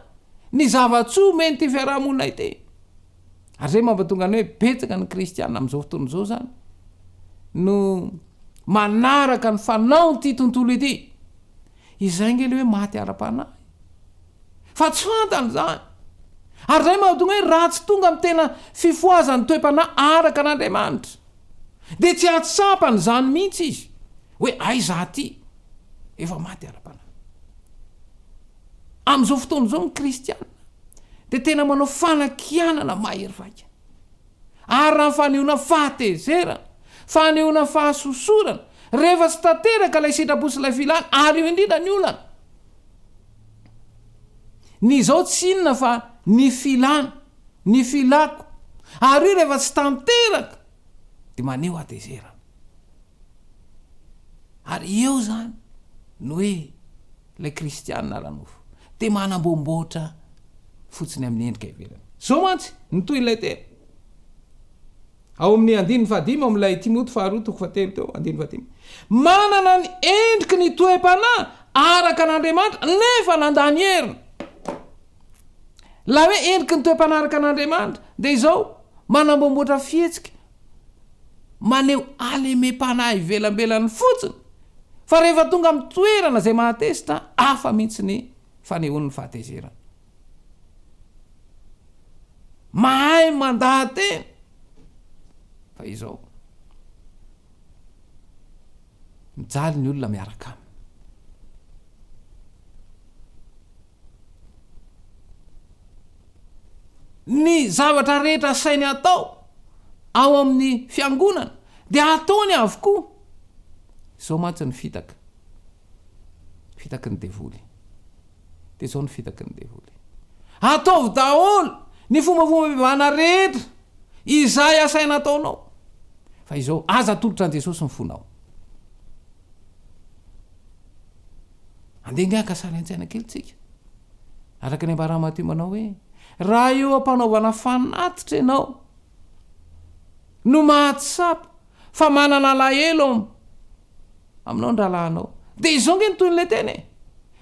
ny zavatsoa meny ty fiarahamonina ity ary zay mampatonga ny hoe betsaka ny kristianina am'izao fotoana zao zany no manaraka ny fanao ty tontolo ity izay ngely hoe maty ara-panahy fa tsy fantany zany ary zay mahatonga hoe raha tsy tonga amin'ny tena fifoazany toe-panahy araka an'Andriamanitra de tsy atsapany zany mihitsy izy hoe aiza ty efa maty ara-panahy am'izao fotoana zao ny kristianina de tena manao fanakianana mahery vaika ary raha fanehoana fahatezerana fanehoana fahasosorana rehefa tsy tanteraka lay sitraposy lay filana ary io indrindra ny olana ny zao tsy inona fa ny filana ny filako ary io rehefa tsy tanteraka de maneho atezerana ary eo zany no hoe lay kristianina ranofo de manambomboatra fotsiny amin'ny endrika ivelany zao mantsy nytoy ilay tena ao amin'ny 15 amin'ilay Timoty 2:3 teo 15 manana ny endriky ny toe-panahy araka an'Andriamanitra nefa nandany herina la hoe endriky ny toe-panahy araka an'Andriamanitra dia izao manambomboatra fihetsika maneho alemem-panahy ivelambelan'ny fotsiny fa rehefa tonga amin'ny toerana izay mahatezitra hafa mihitsy ny fanehoan'ny fahatezerana mahay mandahatena fa izao mijaly ny olona miaraka aminy ny zavatra rehetra sainy atao ao amin'ny fiangonana dia ataony avokoa izao mantsy ny fitaky ny devoly dia izao ny fitaky ny devoly ataovy daholo ny fombafomba-pivavahana rehetra izay asaina ataonao fa izao aza tolotra an' Jesosy ny fonao andengaka sary an-tsaina kelitsika araka ny ambaramatio manao hoe raha eo ampanaovana fanatitra ianao no mahatsapa fa manana lahelo aminao ny rahalahinao dia izao nge nytoy n'ilay teny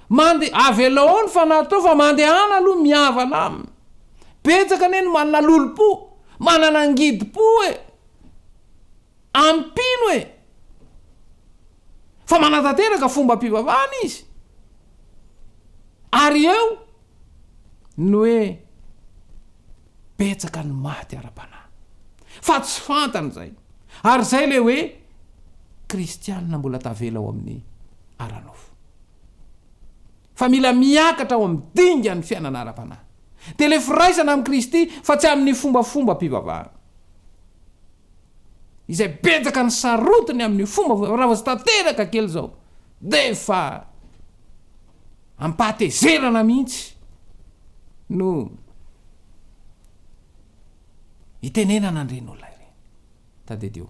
mandeha avy aloha ny fanatitra ao fa mandehana aloha miavana aminy betsaka ane no manana lolo-po manana angidy-po ampino fa manatanteraka fomba-pivavahana izy ary eo no hoe betsaka ny maty ara-panahy fa tsy fantany zay ary zay le hoe kristianina mbola tavela ao amin'ny aranofo fa mila miakatra ao amin'ny dinga ny fiainana ara-panahy dia le firaisana amin'i Kristy fa tsy amin'ny fombafomba-pivavahana izay betsaka ny sarotiny amin'ny fomba raha vao sy tanteraka kely zao dia fa ampahatezerana mihitsy no itenenana andren'olona ireny tadedio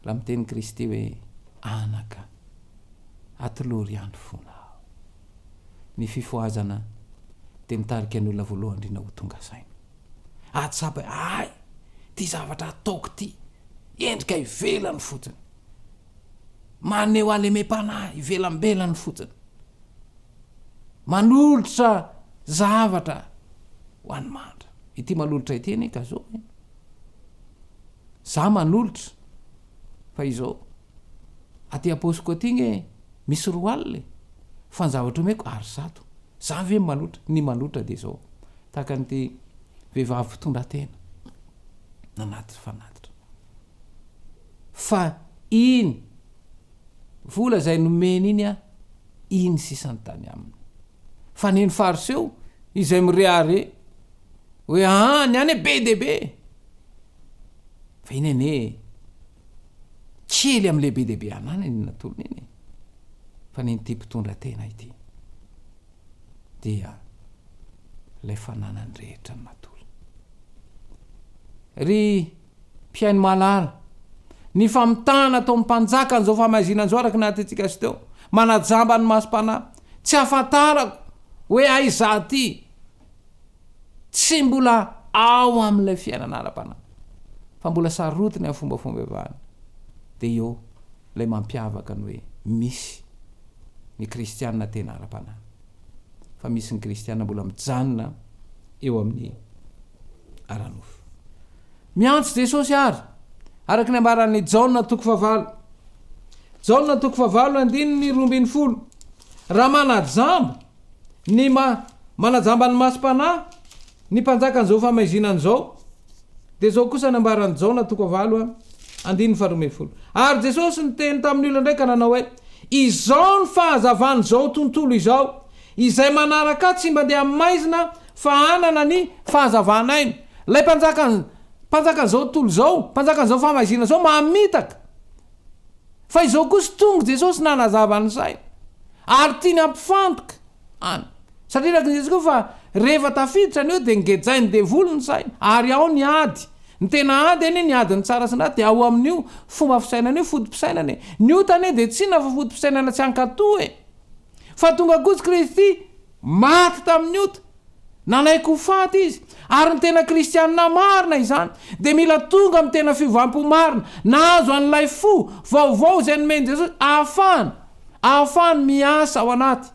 la miteny Kristy hoe anaka atolory andro fonao ny fifoazana dia mitarika ny olona voalohany indrindra ho tonga saina atsapa ay ty zavatra ataoko ty endrika ivelany fotsiny maneho alemem-panahy ivelambelany fotsiny manolotra zavatra ho any mandra ity manolotra ity ane ka zao za manolotra fa izao aty apôsiko aty nge misy roa alina fa ny zavatra omeko ary zato za ve malotra ny malotra dia zao tahaka nyty vehivavy mpitondra tena nanaty fanatitra fa iny vola zay nomeny iny iny sisany tany aminy fa neny fariseo izay mirehare hoe ny any be dehibe fa iny ane kely am'le be dehibe anany ny natolony iny fa neny ty mpitondra tena ity dia lay fananany rehetra ny matolo ry mpiaino malala ny famitana atao mpanjaka an'izao famazinan'izao araky natytsika azy teo manajamba ny masom-panahy tsy afantarako hoe aiza ty tsy mbola ao amin'ilay fiainana ara-panahy fa mbola sarotiny amin'ny fombafomba-pivavahana dia eo lay mampiavaka ny hoe misy ny kristianina tena ara-panahy fa misy ny kristianina mbola mijanona eo amin'ny aranofo miantso Jesosy ary araky ny ambaran'ny Jaona 9:9-10 raha manajamba ny manajamba ny masom-panahy ny mpanjakan'izao famaizinan'izao dia zao kosa ny ambaran'ny Jaona 9:12 ary Jesosy nyteny tamin'ny olona ndraika nanao hoe izao ny fahazavany zao tontolo izao izay manaraka tsy mba dia maizina fa anana ny fahazavanainy lay mpanjakan'izao tolo zao mpanjakan'izao famaizina zao mamitaka fa izao kosa tonga Jesosy nanazavany saina ary tiany ampifantoka any satria raky Jesosy koa fa rehefa tafiditra ny eo dia ngejay ny devoly ny saina ary ao ny ady ny tena ady ane ny ady ny tsara sy ndaty dia ao amin'io fomba fisainana io fodim-pisainana ny otany dia tsy na fa fodim-pisainana tsy ankato fa tonga kosa Kristy maty tamin'ny ota nanaiko ho faty izy ary ny tena kristianina marina izany dia mila tonga amin'ny tena fivampo marina nahazo an'ilay fo vaovao izay nomeny jesosy ahafahany miasa ao anaty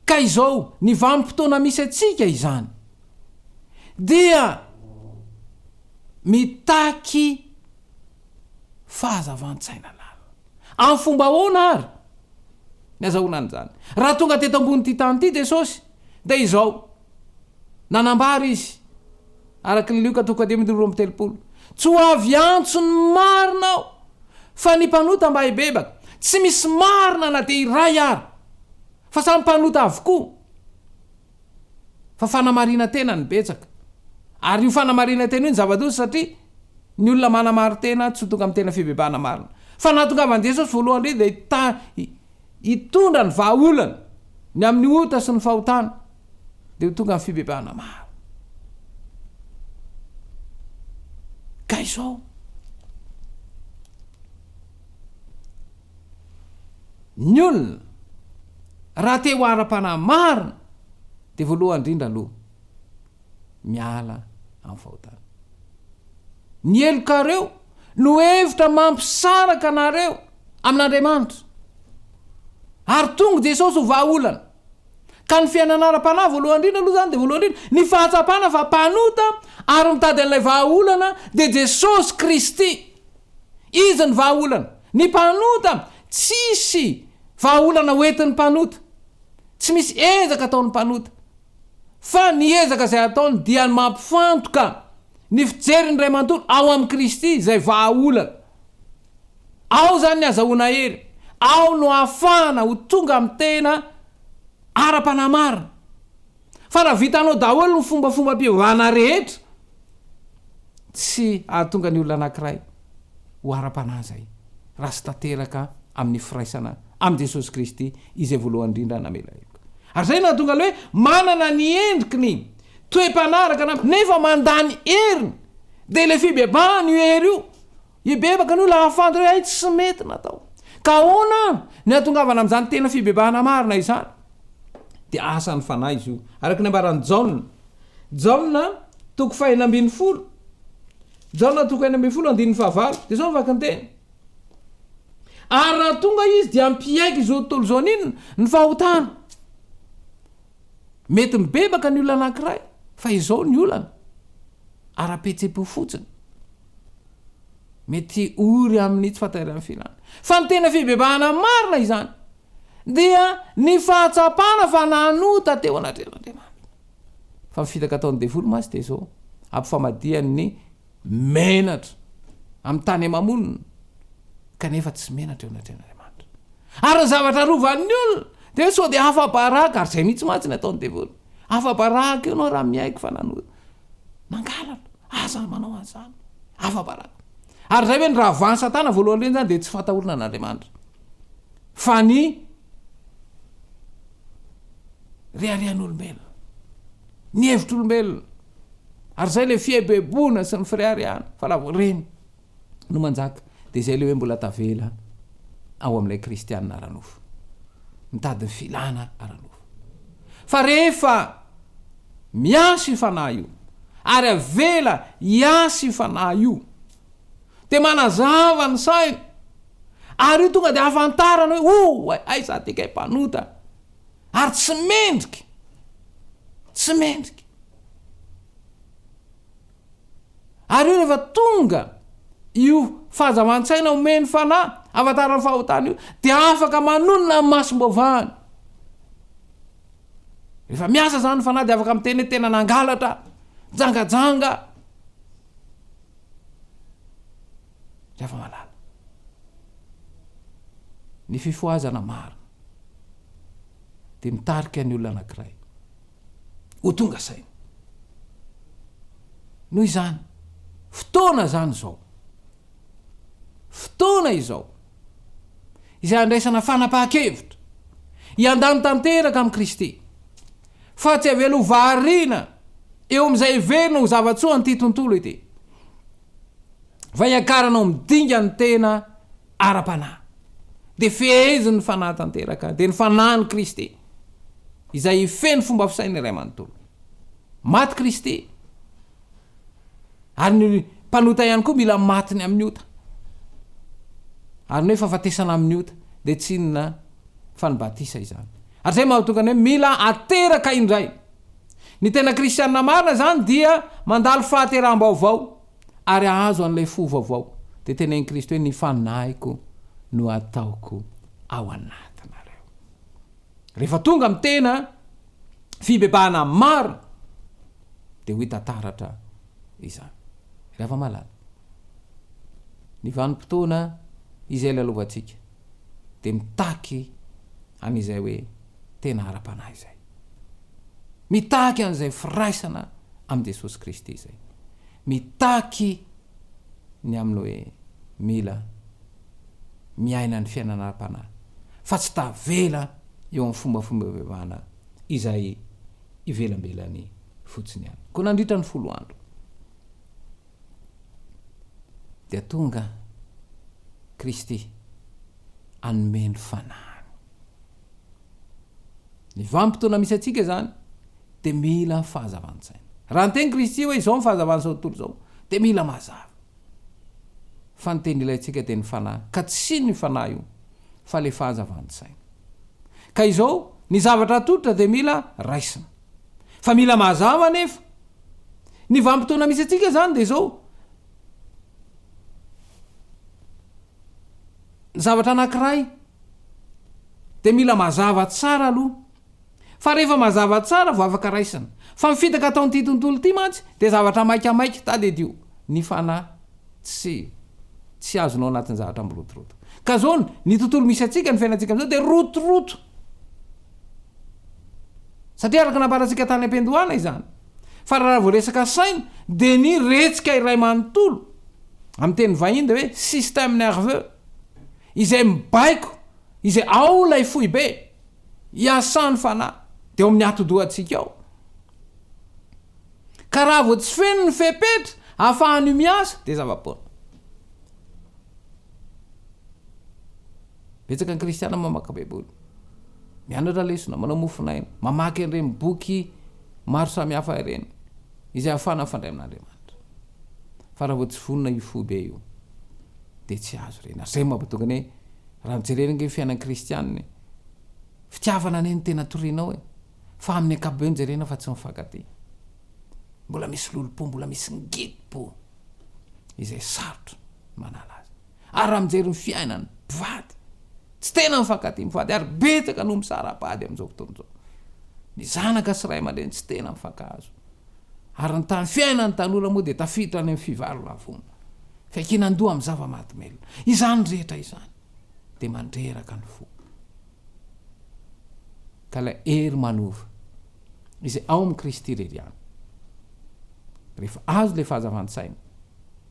ka izao ny vanim-potoana misy atsika izany dia mitaky fahazavan-tsaina lala amin'ny fomba ahoana ary ny azahoana an'izany raha tonga teto ambony ty tany ity jesosy dia izao nanambary izy araky ny Lioka 2:13 tsy ho avy antso ny marina aho fa ny mpanota mba hibebaka tsy misy marina na dia iray ary fa samy mpanota avokoa fa fanamarina tena ny betsaka ary io fanamarina tena io ny zava-doza satria ny olona manamary tena tsy tonga amin'ny tena fibebahana marina fa nahatongavan'i Jesosy voalohany dia hitondra ny vahaolana ny amin'ny ota sy ny fahotana dia ho tonga amin'ny fibebahana maro ka izao ny olona raha te ho ara-panahy marina dia voalohany indrindra aloha miala amin'ny fahotana ny elokareo no hevitra mampisaraka anareo amin'Andriamanitra ary tonga Jesosy ho vahaolana ka ny fiainana ara-panahy voalohany indrindra aloha zany dia voalohany indrindra ny fahatsapana fa mpanota ary mitady an'ilay vahaolana dia Jesosy Kristy izy ny vahaolana ny mpanota tsisy vahaolana hoentin'ny mpanota tsy misy ezaka ataon'ny mpanota fa ny ezaka izay ataony dia ny mampifantoka ny fijeriny ray manontolo ao amin'ny Kristy izay vahaolana ao zany ny azahoana hery ao no ahafahana ho tonga amin'ny tena ara-panahy marina fa raha vitanao daholo ny fombafomba-pivavahana rehetra tsy ahatonga ny olona anankiray ho ara-panahy zay raha sy tanteraka amin'ny firaisana amin'i Jesosy Kristy izay voalohany indrindra namela heloka ary zay nahatonga aloha hoe manana ny endriky ny toe-panaraka nefa mandany heriny dia le fibebahany io hery io hibebaka ny io laha afanto hoe ay tsy mety natao ka ahoana ny atongavana amin'izany tena fibebahana marina izany dia asa ny fanahy izy io araky ny ambaran'ny Jaona 5:12 Jaona 5:15 dia zao mivaky ny teny ary raha tonga izy dia ampiaiky izao tontolo zao n'inona ny fahotana mety mibebaka ny olona anankiray fa izao ny olana ara-petsepo fotsiny mety ory amin'ny tsy fatahary amin'ny filana fa ny tena fibebahana marina izany dia ny fahatsapana fa nanota teo anatren'Andriamanitra fa mifitaka ataon'ny devolo masy dia zao ampifamadian'ny menatra amin'ny tany mamonina kanefa tsy menatra eo anatren'Andriamanitra ary ny zavatra rovan'ny olona dia sao dia afa-baraka ary zay mihitsy matsy ny ataon'ny devolo afa-baraka eo anao raha miaiky fa nanota mangalatra aza manao an'izany afa-baraka ary zay hoe ny raha vany satana voalohany reny zany dia tsy fatahorana an'Andriamanitra fa ny reharehan'olombelona ny hevitr'olombelona ary zay le fiebebona sy ny fireharehana fa laha reny no manjaka dia zay le hoe mbola tavela ao amin'ilay kristianina aranofo mitady ny filana aranofo fa rehefa miasa io fanahy io ary avela hiasa io fanahy io dia manazava ny saina ary io tonga dia afantarana hoe ay za tikay mpanota ary tsy mendriky ary io rehefa tonga io fahazavan-tsaina omeny fanahy afantarany fahotana io dia afaka manonona amin'ny masom-bovahany rehefa miasa zany fanahy dia afaka miteny tena nangalatra jangajanga rehefa malala ny fifoazana maro dia mitarika ny olona anankiray ho tonga saina noho izany fotoana zany zao fotoana izao izay andraisana fanapahan-kevitra hiandany tanteraka amin'i Kristy fa tsy avela ho variana eo amin'izay heverina ho zavatsoa nyity tontolo ity fa hiakaranao midinga ny tena ara-panahy dia feheziny fanahy tanteraka dia ny fanahy ny Kristy izay feno fomba fisainy iray manontolo maty Kristy ary ny mpanota ihany koa mila matiny amin'ny ota ary ny hoe fahafatesana amin'ny ota de tsy inona fa ny batisa izany ary zay mahatongany hoe mila ateraka indray ny tena kristianina marina zany dia mandalo fahateram-baovao ary ahazo an'ilay fo vaovao de tena iny Kristy hoe ny fanahyko no ataoko ao anatinareo rehefa tonga amin'ny tena fibebahana maro de ho hita taratra izany rehefa malala ny vanim-potoana izay lalovantsika de mitaky an'izay hoe tena ara-panahy izay mitaky an'izay firaisana am' Jesosy Kristy izay mitaky ny amin'ny hoe mila miaina ny fiainana ara-panahy fa tsy tavela eo amin'ny fombafomba bevana izay ivelambelany fotsiny ihany koa nandritra ny 10 andro dia tonga Kristy anomeny fanahy ny vanim-potoana misy atsika zany de mila fahazavan-tsaina raha nyteny Kristy hoe izao mifahazavana zao tontolo zao de mila mazava fa nyteny ilayntsika de ny fanahy ka tsy ny fanahy io fa le fahazavan-tsaina ka izao ny zavatra atolotra de mila raisina fa mila mazava nefa ny vanim-potoana misy atsika zany de zao zavatra anankiray de mila mazava tsara aloha fa rehefa mazava tsara vo afaka raisina fa mifitaka atao n'ity tontolo ity mantsy de zavatra maikamaika tady dio ny fanahy tsy azonao anatin'ny zavatra mirotoroto ka zao ny tontolo misy atsika ny fiainantsika am'izao de rotoroto satria araka namparatsika tany am-pendohana izany fa raha voaresaka saina de ny retsika iray manontolo amin'ny teny vahiny de hoe système nerveux izay mibaiko izay ao lay fohy be iasan'ny fanahy de ao amin'ny atodohantsika ao ka raha vo tsy feno ny fepetra ahafahany io miasa de zava-poana betsaka ny kristiana mamaka baiboly mianatra lesona manao mofinaina mamaky an'ireny boky maro samihafa ireny izay ahafana fandray amin'Andriamanitra fa raha vo tsy vonona io fohy be io de tsy azo reny zay mampatongany hoe raha mijerena fiainan'ny kristianiny fitiavana ane ny tena torinao e fa amin'ny ankapobeny jerena fa tsy mifankaty mbola misy lolopo mbola misy ngidi-po izay sarotra manala azy ary raha mijery ny fiainany mpivady tsy tena mifankaty mivady ary betsaka no misara-pady am'izao fotoana zao ny zanaka sy ray aman-dreny tsy tena mifankahazo ary ny tany fiainany tanora moa de tafiditra any amin'ny fivaro lavona fiakinandoha amin'ny zava-mahadomelona izany rehetra izany de mandreraka ny fo ka la hery manova izay ao amin'ny Kristy reriany rehefa azo le fahazavan-tsaina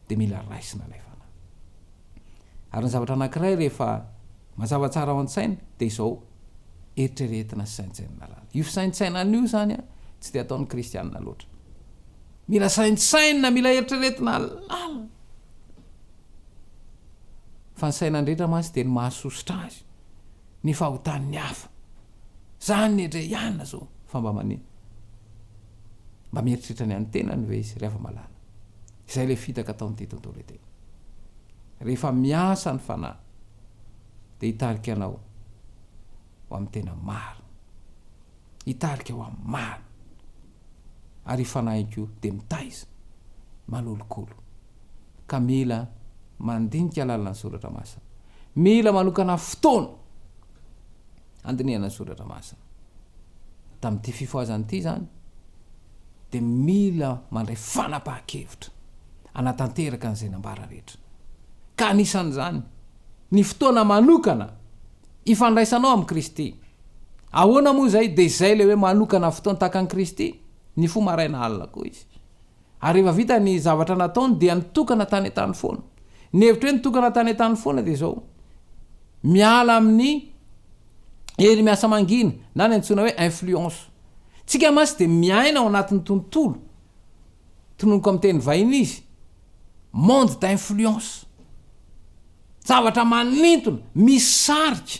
de mila raisina lay fanahy ary ny zavatra anankiray rehefa mazava tsara ao an-tsaina de izao eritreretina sy saintsaina rano io fisaintsainana io zany a tsy de ataon'ny kristianina loatra mila saintsaina mila eritreretina lala fa ny sainandrehetra mantsy de ny mahasositra azy ny fahotan'ny hafa zany ny edre ihana zao fa mba mani mba mieritreritra ny any tenany ve izy rehefa malala izay le fitaka ataon'ity tontolo ity rehefa miasa ny fanahy de hitarika anao ho amin'ny tena maro hitarika ho amin'ny maro ary fanahy ko de mitaiza malolokolo ka mila mandinika lalana ny soratra masina mila manokana fotoana andinihana ny soratra masina tamin'ity fifoazan'ity zany de mila mandray fanapahan-kevitra anatanteraka an'izay nambara rehetra ka anisan'izany ny fotoana manokana ifandraisanao amin'i Kristy ahoana moa zay de zay le hoe manokana fotoana tahaka an'i Kristy ny fo maraina alina koa izy ary rehefa vita ny zavatra nataony dia nitokana tany an-tany foana ny hevitra hoe nitokana tany an-tany foana de zao miala amin'ny hery miasa mangina na ny antsoina hoe influence tsika masy de miaina ao anatin'ny tontolo tononoko amin'ny teny vahiny izy monde d'influence zavatra manintona misarika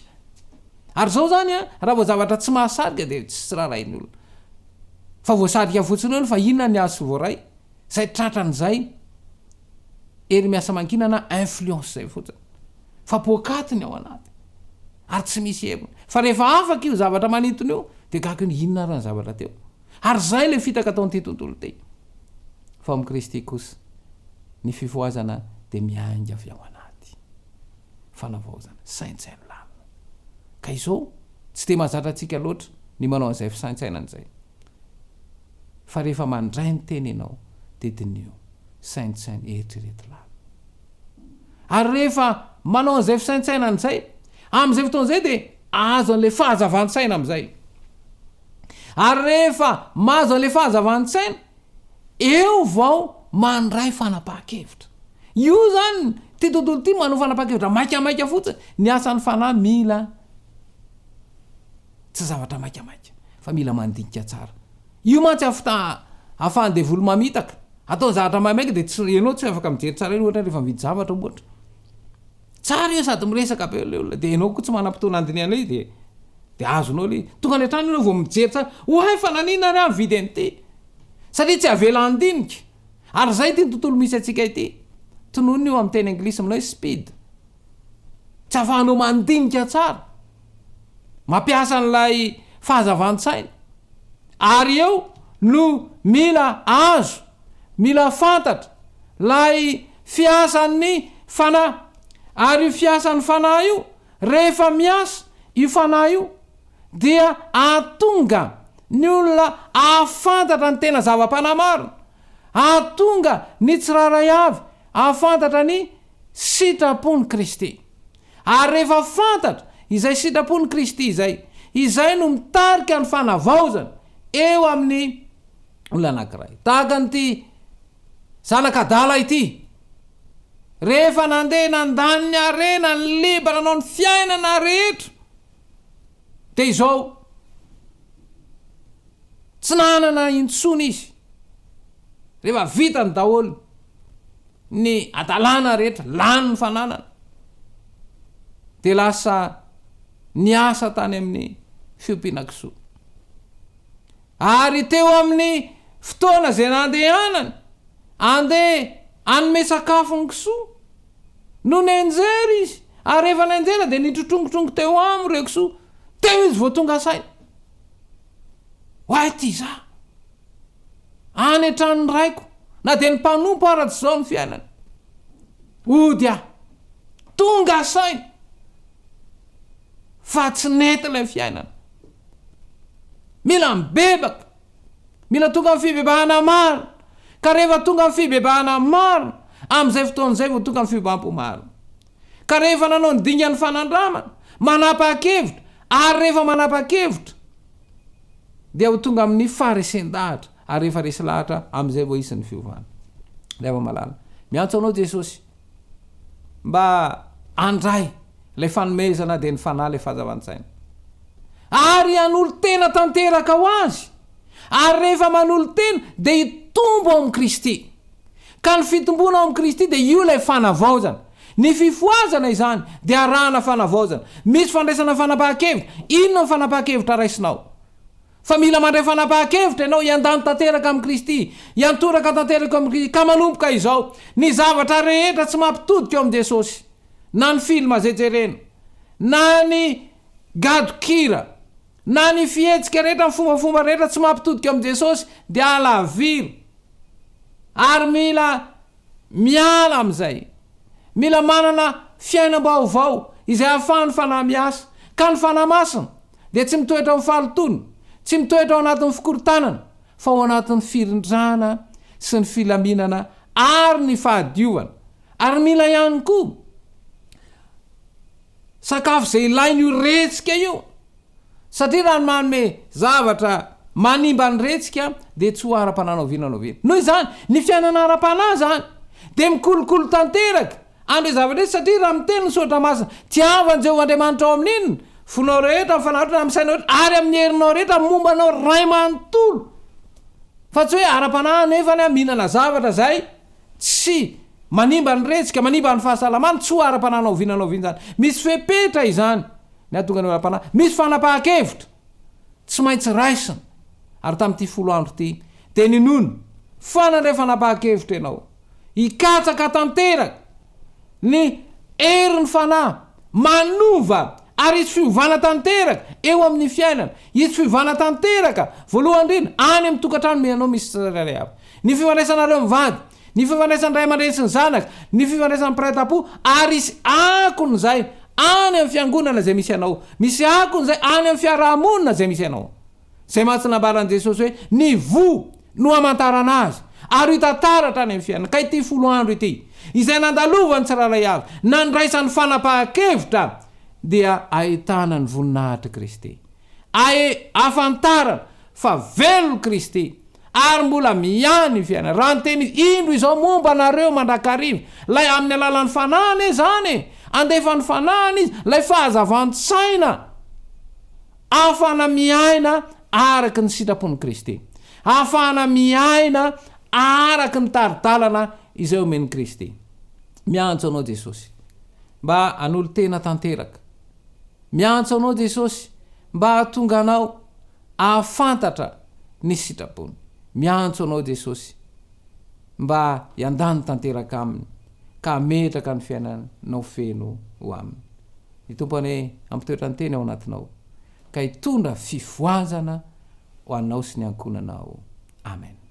ary zao zany a raha vo zavatra tsy mahasarika de tsy raharainy olona fa voasarika fotsiny eo fa inona ny azo voaray zay tratran'zay ery miasa mankinana influence zay fotsiny fa pokatiny ao anaty ary tsy misy heviny fa rehefa afaka io zavatra manitony io de gaky ny inona rany zavatra teo ary zay le fitaka ataon'ity tontolo te fa am Kristy kosa ny fifoazana de miainga avy ao anaty fanavaozana saintsaina lamina ka izao tsy de mahazatra atsika loatra ny manao an'izay fisaintsainan'izay fa rehefa mandray ny teny ianao de dinio saintsaina eritrereto lamina ary rehefa manao an'izay fisaintsainan'izay am'izay fotoan'izay de azo an'le fahazavan-tsaina am'izay ary rehefa mahazo an'le fahazavan-tsaina eo vao mandray fanapaha-kevitra io zany ty tontolo ty manao fanapaha-kevitra maikamaika fotsiny ny asan'ny fanahy mila tsy zavatra maikamaika fa mila mandinika tsara io mantsy afahany de volo mamitaka atao zavatra maimaika de tsy ianao tsy afaka mijery tsara iny ohatra rehefa mividy zavatra ohatra tsara io sady miresaka be le olona de ianao koa tsy manam-potoana andiniana izy de azonao le tonga any trano ianao vao mijery tsara ohay fa nanina ary any vidy an'ity satria tsy avela andinika ary zay ty ny tontolo misy atsika ity tonoiny io amin'ny teny anglisy aminao speed tsy afahanao mandinika tsara mampiasa n'lay fahazavan-tsaina ary eo no mila azo mila fantatra lay fiasan'ny fanahy ary io fiasan'ny fanahy io rehefa miasa io fanahy io dia atonga ny olona afantatra ny tena zava-panamarina atonga ny tsiraray avy afantatra ny sitrapony Kristy ary rehefa fantatra izay sitrapony Kristy izay no mitarika ny fanavaozana eo amin'ny olona anankiray tahaka n'ity zanakadala ity rehefa nandeha nandany arena ny libana anao ny fiainana rehetra de izao tsy nanana intsony izy rehefa vita ny daholo ny adalana rehetra lany ny fananana de lasa niasa tany amin'ny fiompiana-kisoa ary teo amin'ny fotoana zay nandehanany andeha anome sakafo ny kisoa no nenjery izy ary rehefa nenjera de nitrotrongotrongo teo amo reo kisoa teo izy vo tonga saina hoay ty za any an-tranony raiko na de ny mpanompo aratsy zao ny fiainana ody a tonga saina fa tsy nety lay fiainana mila mibebaka mila tonga amin'ny fibebahana maro ka rehefa tonga amin'ny fibebahana maro am'izay fotoan'izay vo tonga amin'ny fibebaham-po-maro ka rehefa nanao ny dingan'ny fanandramana manapa-kevitra ary rehefa manapa-kevitra dia ho tonga amin'ny faharesen-dahatra ary rehefa resy lahatra am'izay vo isan'ny fiovana rehefa malala miantso anao Jesosy mba andray lay fanomezana de ny fanahy lay fahazavan-tsaina ary an'olo tena tanteraka ho azy ary rehefa manolo tena de hitombo ao amin'ny Kristy ka ny fitombona ao amin'ny Kristy de io lay fanavaozana ny fifoazana izany de arahana fanavaozana misy fandraisana fanapaha-kevitra inona ny fanapaha-kevitra raisinao fa mila mandray fanapaha-kevitra ianao iandany tanteraka amin'ny Kristy iantoraka tanteraka amin'ny Kristy ka manomboka izao ny zavatra rehetra tsy mampitodika eo amin'ny Jesosy na ny filma zay jerena na ny gadokira na ny fihetsika rehetra ny fombafomba rehetra tsy mampitodika eo amin'ny Jesosy de alaviry ary mila miala am'izay mila manana fiainam-baovao izay ahafahan'ny fanahy miasa ka ny fanahy masina de tsy mitoetra amin'ny fahalotony tsy mitoetra ao anatin'ny fikorotanana fa ao anatin'ny firindrana sy ny filaminana ary ny fahadiovana ary mila ihany koa sakafo zay ilainy io retsika io satria raha ny manome zavatra manimba ny retsika de tsy ho ara-pananaovinanaoviana noho izany ny fiainana ara-panahy zany de mikolokolo tanteraka andre zavatra satria raha miteny ny sotra masina tiavany Jehovahandriamanitra ao amin'inona fonao rehetra mifanaritra am'sainao rehetra ary amin'ny herinao rehetra mombanao ray manontolo fa tsy hoe ara-panahy nefany a mihinana zavatra zay tsy manimba ny retsika manimba ny fahasalamana tsy ho ara-pananaovinanaoviana zany misy fepetra izany ny atonga ny olam-panahy misy fanapahakevitra tsy maintsy raisina ary tamin'ity 10 andro ity de ninono fanandray fanapahakevitra ianao ikatsaka tanteraka ny erin'ny fanahy manova ary isy fiovana tanteraka eo amin'ny fiainana isy fiovana tanteraka voalohandrina any amin'ny tokantrano mianao misy tsirairay avy ny fifandraisanareo mivady ny fifandraisan'ny ray aman-dreny sy ny zanaka ny fifandraisan'ny mpiray-tam-po ary isy akony zay any amin'ny fiangonana zay misy anao misy akony zay any amin'ny fiarahamonina zay misy anao zay matsinambaran'i Jesosy hoe ny vo no amantarana azy ary hitantaratra any amin'ny fiainana ka ity 10 andro ity izay nandalovany tsirairay avy nandraisan'ny fanapahakevitra dia ahitana ny voninahitry Kristy afantarana fa velo Kristy ary mbola miany ny fiainana raha nyteny indro izao momba anareo mandrakariva lay amin'ny alalan'ny fanahiny zany andefa ny fanahiny izy lay fahazavan-tsaina afana miaina araky ny sitrapony Kristy afana miaina araky ny taridalana izay omeny Kristy miantso anao Jesosy mba anolo tena tanteraka miantso anao Jesosy mba hatonga anao afantatra ny sitrapony miantso anao Jesosy mba iandany tanteraka aminy ka metraka ny fiainanao feno ho aminy ny tompony ampitoetra ny teny ao anatinao ka hitondra fifoazana ho anao sy ny ankonanao amen.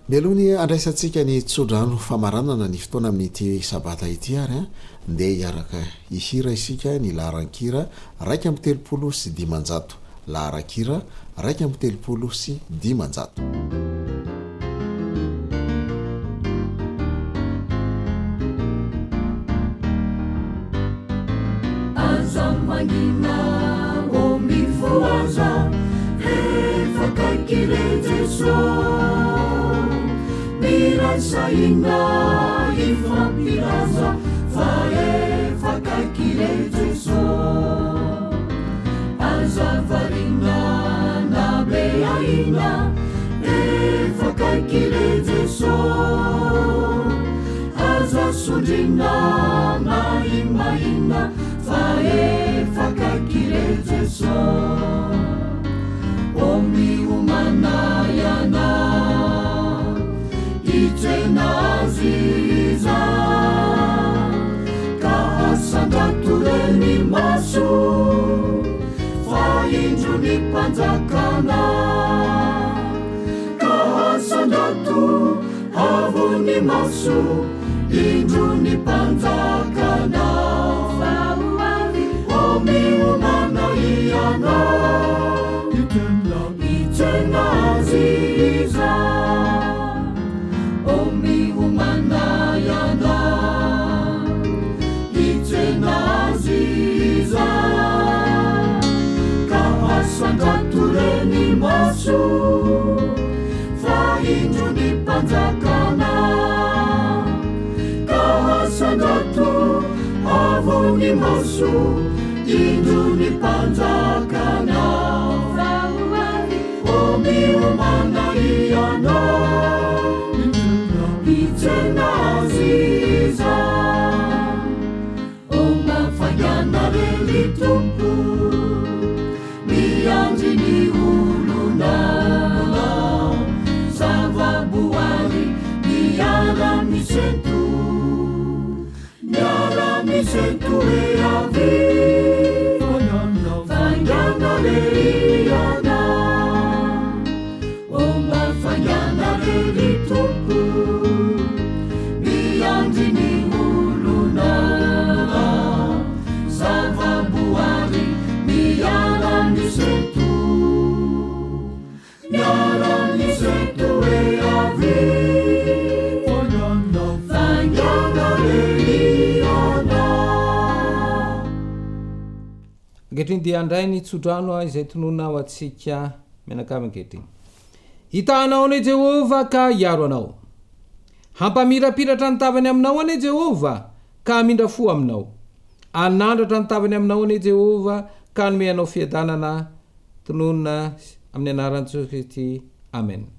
mialohany andraisantsika ny tsodrano famaranana ny fotoana amin'ity sabata ity ary ndeha hiaraka ihira isika ny laharankira 1:30 sy 10 laharankira 1:30 sy 10 aza manina o mifoaza efakaikile Jesu mirasaina ifampilaza fa efakaikile Jesu azavarina na beaina efakaikile Jesu azasundrina na imaina fa efakaikile Jesu omiumanayana itenaziza kahasangatureni maso fa indro ny panjakana kahasangatu avony maso indro ny panjakana omiumanayana itenaziza omiumanayana itenaziza kahasangatureni maso fa indro ny panjakana kahasangatu avony maso indro ny panjakana omiumanayana itenaziza omafayana rely tompo miandry ny olona zavaboary miara-misento e avy fangana leana omafayana rely tompo miandry ny olona zavaboary miara-misento e avy fangana leana. Ankehitriny dia andray ny tsodrano izay tonona ao atsika mianakavy ankehitriny hitanao ane Jehova ka hiaro anao. Hampamirapiratra ny tavany aminao ane Jehova ka mindra fo aminao. Anandratra ny tavany aminao ane Jehova ka nome anao fiadanana. Tononona amin'ny anaran'i Jesosy Kristy. Amen.